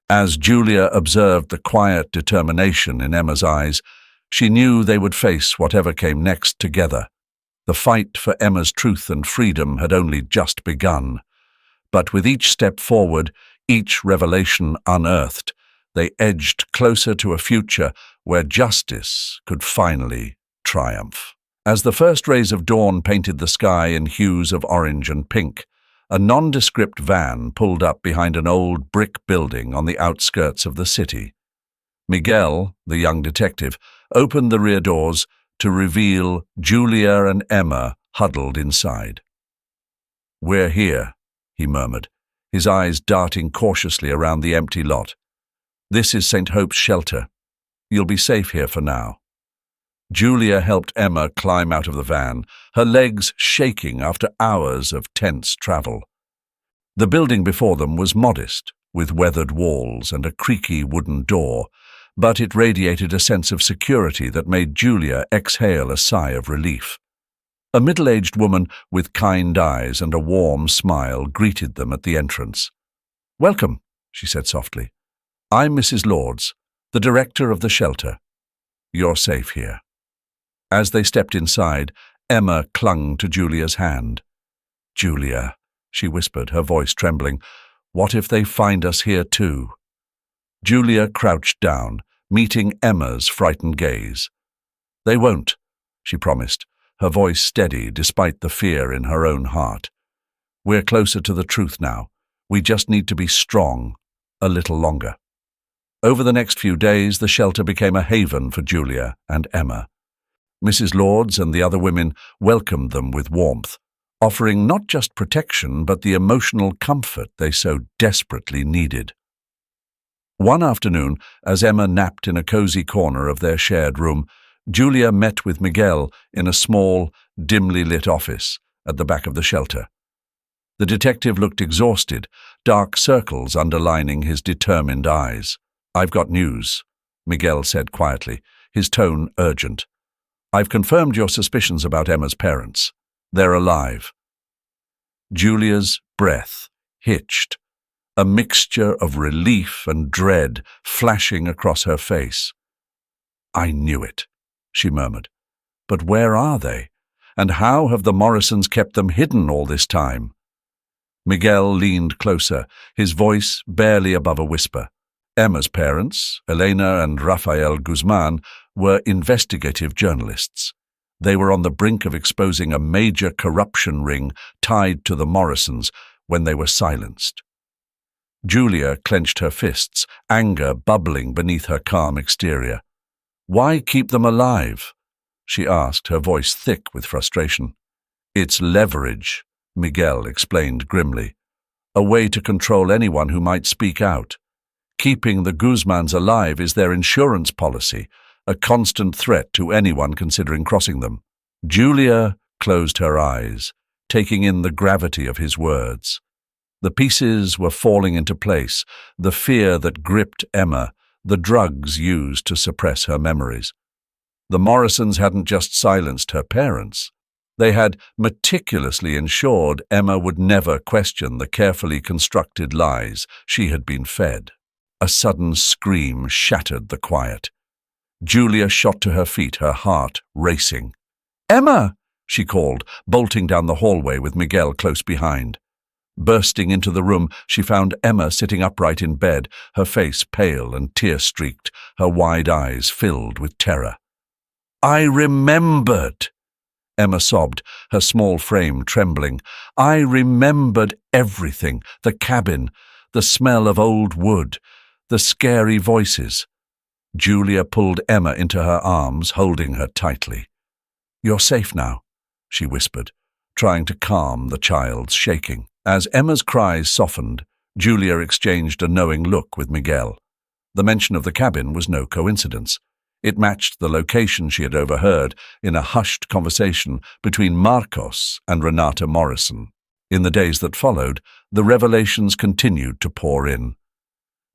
As Julia observed the quiet determination in Emma's eyes, She knew they would face whatever came next together. The fight for Emma's truth and freedom had only just begun. But with each step forward, each revelation unearthed, they edged closer to a future where justice could finally triumph. As the first rays of dawn painted the sky in hues of orange and pink, a nondescript van pulled up behind an old brick building on the outskirts of the city. Miguel, the young detective, opened the rear doors to reveal Julia and Emma huddled inside. "We're here," he murmured, his eyes darting cautiously around the empty lot. "This is St. Hope's shelter. You'll be safe here for now." Julia helped Emma climb out of the van, her legs shaking after hours of tense travel. The building before them was modest, with weathered walls and a creaky wooden door, but it radiated a sense of security that made Julia exhale a sigh of relief. A middle-aged woman with kind eyes and a warm smile greeted them at the entrance. "Welcome," she said softly. "I'm Mrs. Lords, the director of the shelter. You're safe here." As they stepped inside, Emma clung to Julia's hand. "Julia," she whispered, her voice trembling, "what if they find us here too?" Julia crouched down, meeting Emma's frightened gaze. "They won't," she promised, her voice steady despite the fear in her own heart. "We're closer to the truth now. We just need to be strong a little longer." Over the next few days, the shelter became a haven for Julia and Emma. Mrs. Lords and the other women welcomed them with warmth, offering not just protection but the emotional comfort they so desperately needed. One afternoon, as Emma napped in a cozy corner of their shared room, Julia met with Miguel in a small, dimly lit office at the back of the shelter. The detective looked exhausted, dark circles underlining his determined eyes. "I've got news," Miguel said quietly, his tone urgent. "I've confirmed your suspicions about Emma's parents. They're alive." Julia's breath hitched, a mixture of relief and dread flashing across her face. "I knew it," she murmured. "But where are they? And how have the Morrisons kept them hidden all this time?" Miguel leaned closer, his voice barely above a whisper. Emma's parents, Elena and Rafael Guzman, were investigative journalists. They were on the brink of exposing a major corruption ring tied to the Morrisons when they were silenced. Julia clenched her fists, anger bubbling beneath her calm exterior. "Why keep them alive?" she asked, her voice thick with frustration. "It's leverage," Miguel explained grimly. "A way to control anyone who might speak out. Keeping the Guzmans alive is their insurance policy, a constant threat to anyone considering crossing them." Julia closed her eyes, taking in the gravity of his words. The pieces were falling into place, the fear that gripped Emma, the drugs used to suppress her memories. The Morrisons hadn't just silenced her parents. They had meticulously ensured Emma would never question the carefully constructed lies she had been fed. A sudden scream shattered the quiet. Julia shot to her feet, her heart racing. "Emma!" she called, bolting down the hallway with Miguel close behind. Bursting into the room, she found Emma sitting upright in bed, her face pale and tear-streaked, her wide eyes filled with terror. "I remembered!" Emma sobbed, her small frame trembling. "I remembered everything, the cabin, the smell of old wood, the scary voices." Julia pulled Emma into her arms, holding her tightly. "You're safe now," she whispered, trying to calm the child's shaking. As Emma's cries softened, Julia exchanged a knowing look with Miguel. The mention of the cabin was no coincidence. It matched the location she had overheard in a hushed conversation between Marcos and Renata Morrison. In the days that followed, the revelations continued to pour in.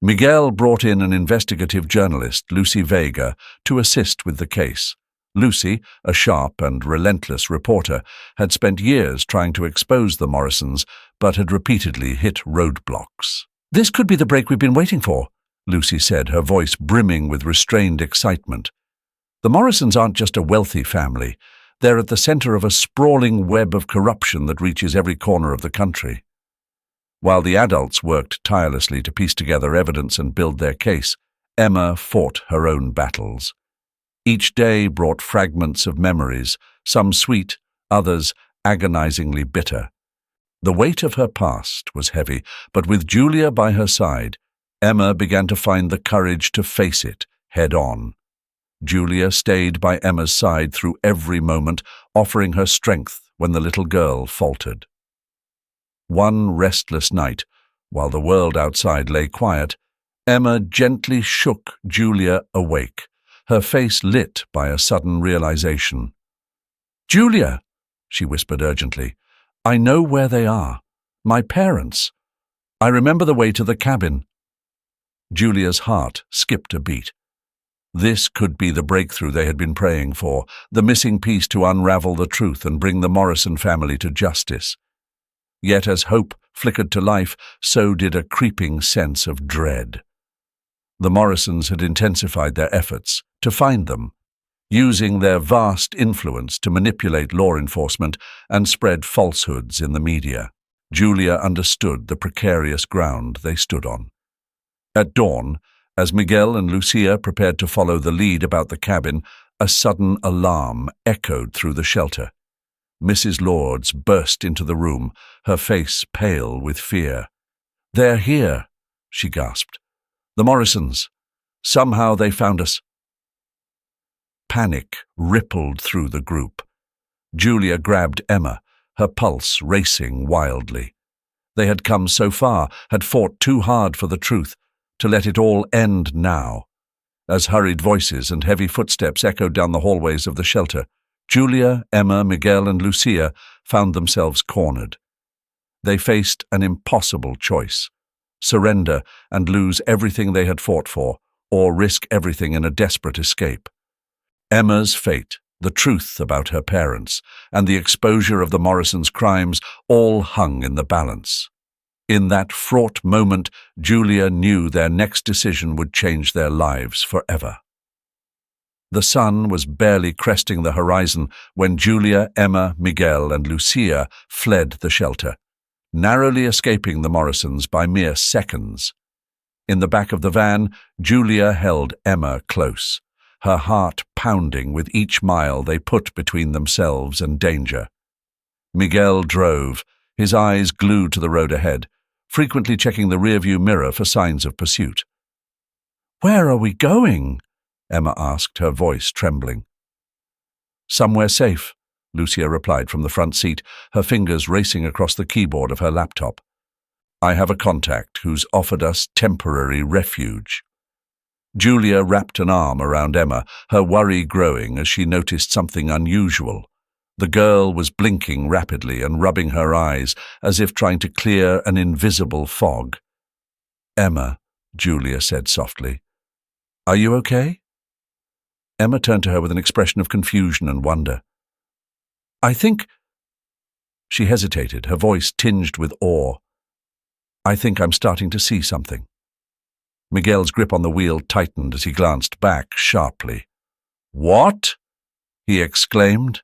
Miguel brought in an investigative journalist, Lucy Vega, to assist with the case. Lucy, a sharp and relentless reporter, had spent years trying to expose the Morrisons, but had repeatedly hit roadblocks. "This could be the break we've been waiting for," Lucy said, her voice brimming with restrained excitement. The Morrisons aren't just a wealthy family. They're at the center of a sprawling web of corruption that reaches every corner of the country. While the adults worked tirelessly to piece together evidence and build their case, Emma fought her own battles. Each day brought fragments of memories, some sweet, others agonizingly bitter. The weight of her past was heavy, but with Julia by her side, Emma began to find the courage to face it head-on. Julia stayed by Emma's side through every moment, offering her strength when the little girl faltered. One restless night, while the world outside lay quiet, Emma gently shook Julia awake, her face lit by a sudden realization. "Julia," she whispered urgently, "I know where they are. My parents. I remember the way to the cabin." Julia's heart skipped a beat. This could be the breakthrough they had been praying for, the missing piece to unravel the truth and bring the Morrison family to justice. Yet as hope flickered to life, so did a creeping sense of dread. The Morrisons had intensified their efforts to find them, using their vast influence to manipulate law enforcement and spread falsehoods in the media. Julia understood the precarious ground they stood on. At dawn, as Miguel and Lucia prepared to follow the lead about the cabin, a sudden alarm echoed through the shelter. Mrs. Lords burst into the room, her face pale with fear. "They're here," she gasped. "The Morrisons. Somehow they found us." Panic rippled through the group. Julia grabbed Emma, her pulse racing wildly. They had come so far, had fought too hard for the truth, to let it all end now. As hurried voices and heavy footsteps echoed down the hallways of the shelter, Julia, Emma, Miguel, and Lucia found themselves cornered. They faced an impossible choice: surrender and lose everything they had fought for, or risk everything in a desperate escape. Emma's fate, the truth about her parents, and the exposure of the Morrisons' crimes all hung in the balance. In that fraught moment, Julia knew their next decision would change their lives forever. The sun was barely cresting the horizon when Julia, Emma, Miguel, and Lucia fled the shelter, narrowly escaping the Morrisons by mere seconds. In the back of the van, Julia held Emma close, her heart pounding with each mile they put between themselves and danger. Miguel drove, his eyes glued to the road ahead, frequently checking the rearview mirror for signs of pursuit. "Where are we going?" Emma asked, her voice trembling. "Somewhere safe," Lucia replied from the front seat, her fingers racing across the keyboard of her laptop. "I have a contact who's offered us temporary refuge." Julia wrapped an arm around Emma, her worry growing as she noticed something unusual. The girl was blinking rapidly and rubbing her eyes as if trying to clear an invisible fog. "Emma," Julia said softly, "are you okay?" Emma turned to her with an expression of confusion and wonder. "I think—" She hesitated, her voice tinged with awe. "I think I'm starting to see something." Miguel's grip on the wheel tightened as he glanced back sharply. "What?" he exclaimed.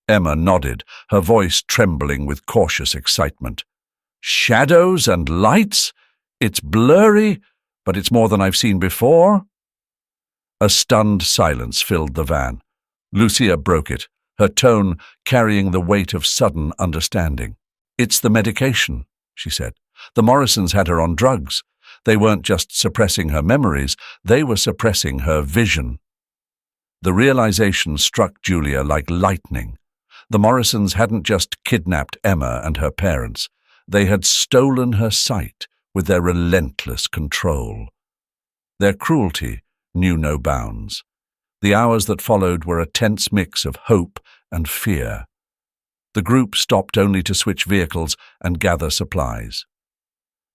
Emma nodded, her voice trembling with cautious excitement. "Shadows and lights? It's blurry, but it's more than I've seen before." A stunned silence filled the van. Lucia broke it, her tone carrying the weight of sudden understanding. "It's the medication," she said. "The Morrisons had her on drugs. They weren't just suppressing her memories, they were suppressing her vision." The realization struck Julia like lightning. The Morrisons hadn't just kidnapped Emma and her parents. They had stolen her sight with their relentless control. Their cruelty knew no bounds. The hours that followed were a tense mix of hope and fear. The group stopped only to switch vehicles and gather supplies.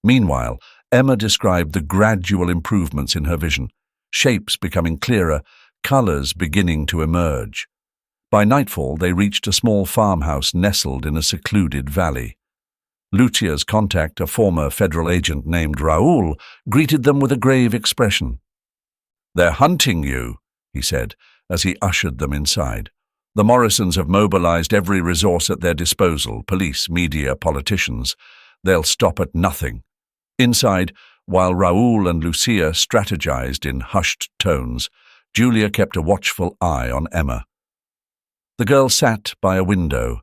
Meanwhile, Emma described the gradual improvements in her vision, shapes becoming clearer, colors beginning to emerge. By nightfall, they reached a small farmhouse nestled in a secluded valley. Lucia's contact, a former federal agent named Raul, greeted them with a grave expression. "They're hunting you," he said, as he ushered them inside. The Morrisons have mobilized every resource at their disposal, police, media, politicians. They'll stop at nothing. Inside, while Raoul and Lucia strategized in hushed tones, Julia kept a watchful eye on Emma. The girl sat by a window,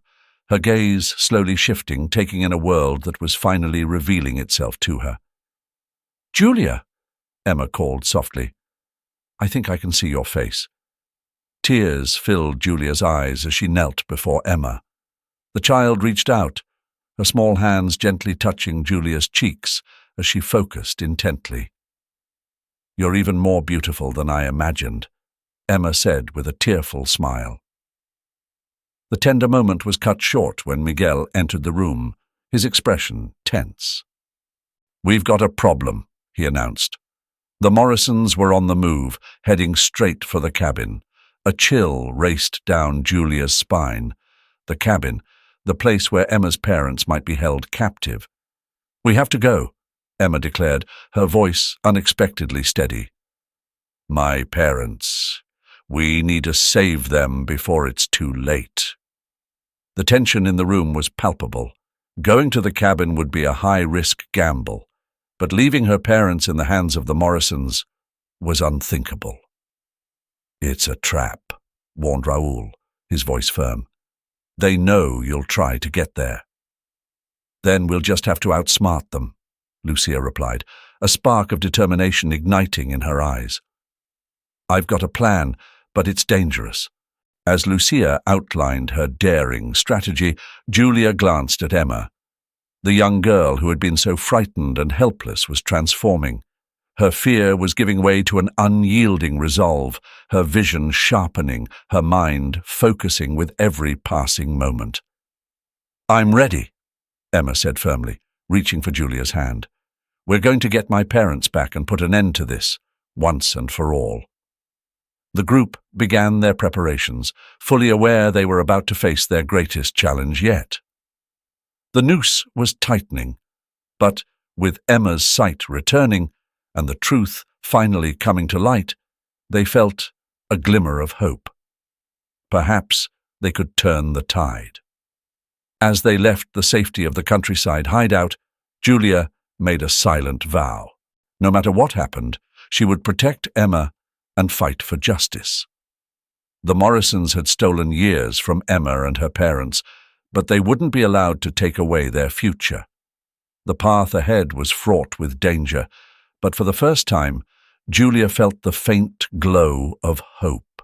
her gaze slowly shifting, taking in a world that was finally revealing itself to her. "Julia," Emma called softly. "I think I can see your face." Tears filled Julia's eyes as she knelt before Emma. The child reached out, her small hands gently touching Julia's cheeks as she focused intently. "You're even more beautiful than I imagined," Emma said with a tearful smile. The tender moment was cut short when Miguel entered the room, his expression tense. "We've got a problem," he announced. The Morrisons were on the move, heading straight for the cabin. A chill raced down Julia's spine. The cabin, the place where Emma's parents might be held captive. "We have to go," Emma declared, her voice unexpectedly steady. "My parents. We need to save them before it's too late." The tension in the room was palpable. Going to the cabin would be a high-risk gamble, but leaving her parents in the hands of the Morrisons was unthinkable. "It's a trap," warned Raoul, his voice firm. "They know you'll try to get there." "Then we'll just have to outsmart them," Lucia replied, a spark of determination igniting in her eyes. "I've got a plan, but it's dangerous." As Lucia outlined her daring strategy, Julia glanced at Emma. The young girl who had been so frightened and helpless was transforming. Her fear was giving way to an unyielding resolve, her vision sharpening, her mind focusing with every passing moment. "I'm ready," Emma said firmly, reaching for Julia's hand. "We're going to get my parents back and put an end to this, once and for all." The group began their preparations, fully aware they were about to face their greatest challenge yet. The noose was tightening, but with Emma's sight returning and the truth finally coming to light, they felt a glimmer of hope. Perhaps they could turn the tide. As they left the safety of the countryside hideout, Julia made a silent vow. No matter what happened, she would protect Emma and fight for justice. The Morrisons had stolen years from Emma and her parents, but they wouldn't be allowed to take away their future. The path ahead was fraught with danger, but for the first time, Julia felt the faint glow of hope.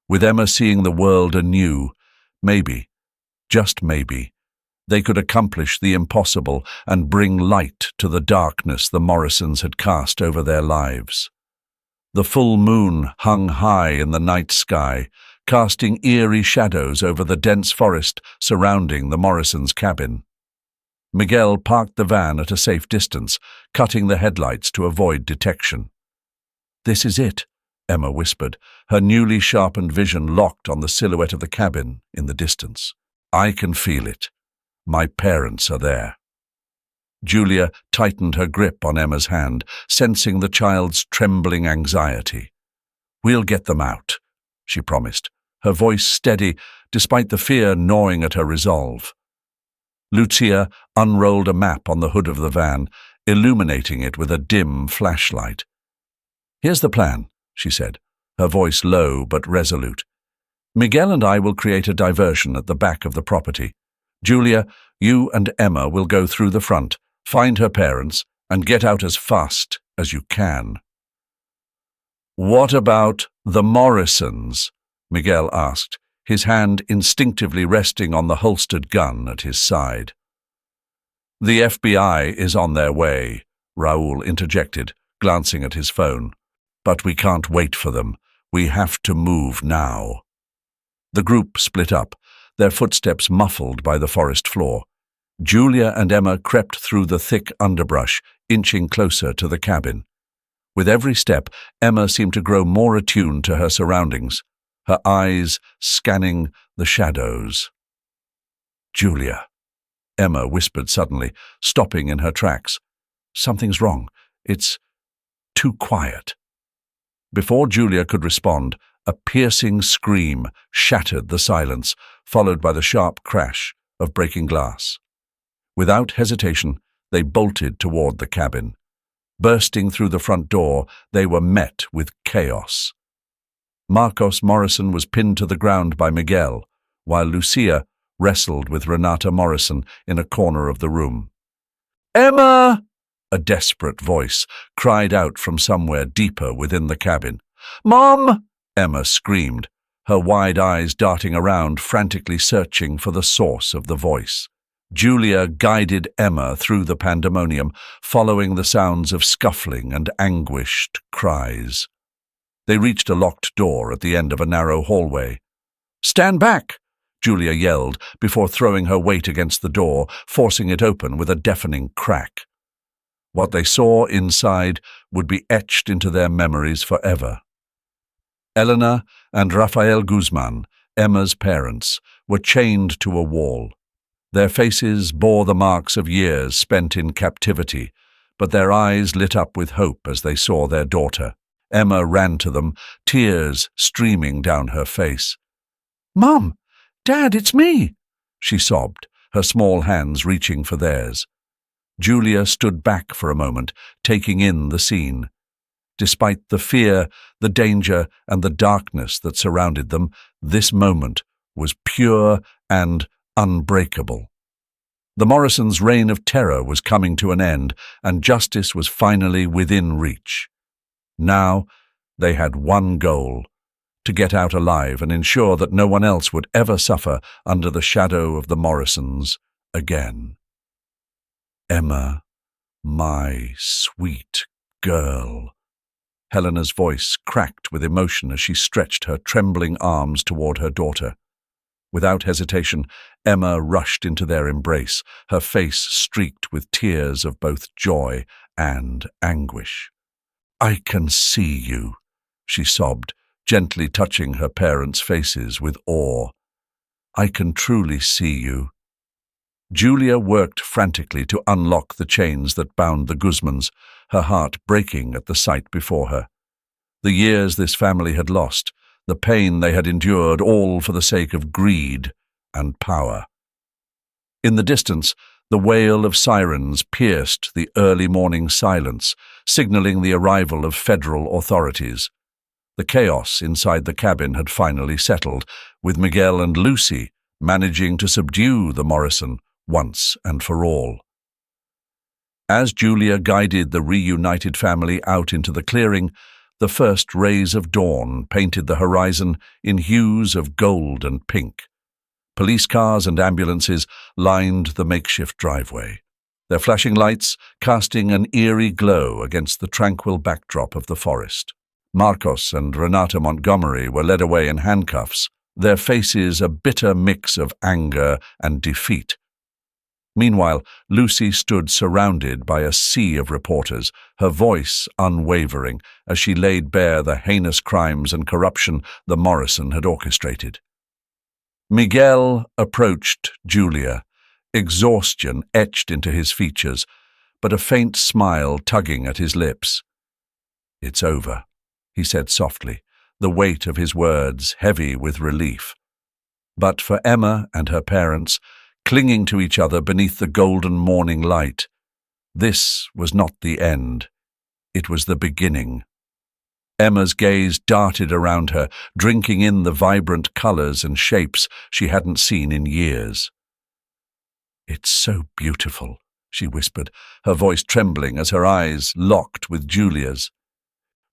With Emma seeing the world anew, maybe, just maybe, they could accomplish the impossible and bring light to the darkness the Morrisons had cast over their lives. The full moon hung high in the night sky, casting eerie shadows over the dense forest surrounding the Morrisons' cabin. Miguel parked the van at a safe distance, cutting the headlights to avoid detection. "This is it," Emma whispered, her newly sharpened vision locked on the silhouette of the cabin in the distance. "I can feel it. My parents are there." Julia tightened her grip on Emma's hand, sensing the child's trembling anxiety. "We'll get them out," she promised, her voice steady despite the fear gnawing at her resolve. Lucia unrolled a map on the hood of the van, illuminating it with a dim flashlight. "Here's the plan," she said, her voice low but resolute. "Miguel and I will create a diversion at the back of the property. Julia, you and Emma will go through the front, find her parents, and get out as fast as you can." "What about the Morrisons?" Miguel asked, his hand instinctively resting on the holstered gun at his side. "The FBI is on their way," Raoul interjected, glancing at his phone. "But we can't wait for them. We have to move now." The group split up, their footsteps muffled by the forest floor. Julia and Emma crept through the thick underbrush, inching closer to the cabin. With every step, Emma seemed to grow more attuned to her surroundings, her eyes scanning the shadows. "Julia," Emma whispered suddenly, stopping in her tracks. "Something's wrong. It's too quiet." Before Julia could respond, a piercing scream shattered the silence, followed by the sharp crash of breaking glass. Without hesitation, they bolted toward the cabin. Bursting through the front door, they were met with chaos. Marcos Morrison was pinned to the ground by Miguel, while Lucia wrestled with Renata Morrison in a corner of the room. "Emma!" a desperate voice cried out from somewhere deeper within the cabin. "Mom!" Emma screamed, her wide eyes darting around, frantically searching for the source of the voice. Julia guided Emma through the pandemonium, following the sounds of scuffling and anguished cries. They reached a locked door at the end of a narrow hallway. "Stand back!" Julia yelled before throwing her weight against the door, forcing it open with a deafening crack. What they saw inside would be etched into their memories forever. Elena and Rafael Guzman, Emma's parents, were chained to a wall. Their faces bore the marks of years spent in captivity, but their eyes lit up with hope as they saw their daughter. Emma ran to them, tears streaming down her face. "Mom! Dad, it's me!" she sobbed, her small hands reaching for theirs. Julia stood back for a moment, taking in the scene. Despite the fear, the danger, and the darkness that surrounded them, this moment was pure and unbreakable. The Morrisons' reign of terror was coming to an end, and justice was finally within reach. Now they had one goal: to get out alive and ensure that no one else would ever suffer under the shadow of the Morrisons again. "Emma, my sweet girl." Helena's voice cracked with emotion as she stretched her trembling arms toward her daughter. Without hesitation, Emma rushed into their embrace, her face streaked with tears of both joy and anguish. "I can see you," she sobbed, gently touching her parents' faces with awe. "I can truly see you." Julia worked frantically to unlock the chains that bound the Guzmans, her heart breaking at the sight before her. The years this family had lost, the pain they had endured, all for the sake of greed and power. In the distance, the wail of sirens pierced the early morning silence, signaling the arrival of federal authorities. The chaos inside the cabin had finally settled, with Miguel and Lucy managing to subdue the Morrison once and for all. As Julia guided the reunited family out into the clearing, the first rays of dawn painted the horizon in hues of gold and pink. Police cars and ambulances lined the makeshift driveway, their flashing lights casting an eerie glow against the tranquil backdrop of the forest. Marcos and Renata Montgomery were led away in handcuffs, their faces a bitter mix of anger and defeat. Meanwhile, Lucy stood surrounded by a sea of reporters, her voice unwavering as she laid bare the heinous crimes and corruption the Morrison had orchestrated. Miguel approached Julia, exhaustion etched into his features, but a faint smile tugging at his lips. "It's over," he said softly, the weight of his words heavy with relief. But for Emma and her parents, clinging to each other beneath the golden morning light, this was not the end. It was the beginning. Emma's gaze darted around her, drinking in the vibrant colors and shapes she hadn't seen in years. "It's so beautiful," she whispered, her voice trembling as her eyes locked with Julia's.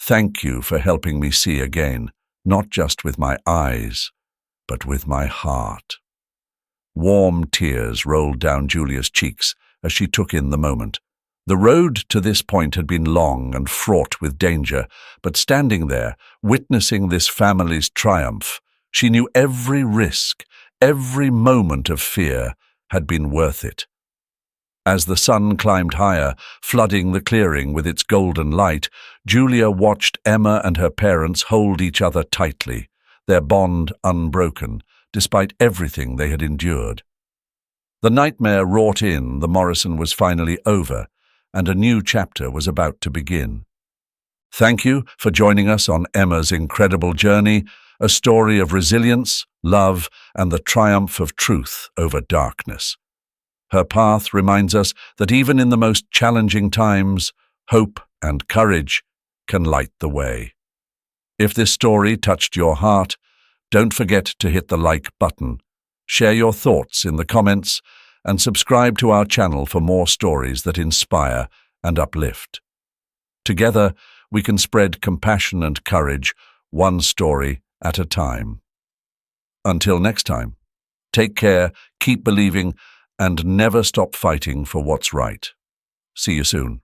"Thank you for helping me see again, not just with my eyes, but with my heart." Warm tears rolled down Julia's cheeks as she took in the moment. The road to this point had been long and fraught with danger, but standing there, witnessing this family's triumph, she knew every risk, every moment of fear had been worth it. As the sun climbed higher, flooding the clearing with its golden light, Julia watched Emma and her parents hold each other tightly, their bond unbroken, despite everything they had endured. The nightmare wrought in the Morrison was finally over, and a new chapter was about to begin. Thank you for joining us on Emma's incredible journey, a story of resilience, love, and the triumph of truth over darkness. Her path reminds us that even in the most challenging times, hope and courage can light the way. If this story touched your heart, don't forget to hit the like button, share your thoughts in the comments, and subscribe to our channel for more stories that inspire and uplift. Together, we can spread compassion and courage, one story at a time. Until next time, take care, keep believing, and never stop fighting for what's right. See you soon.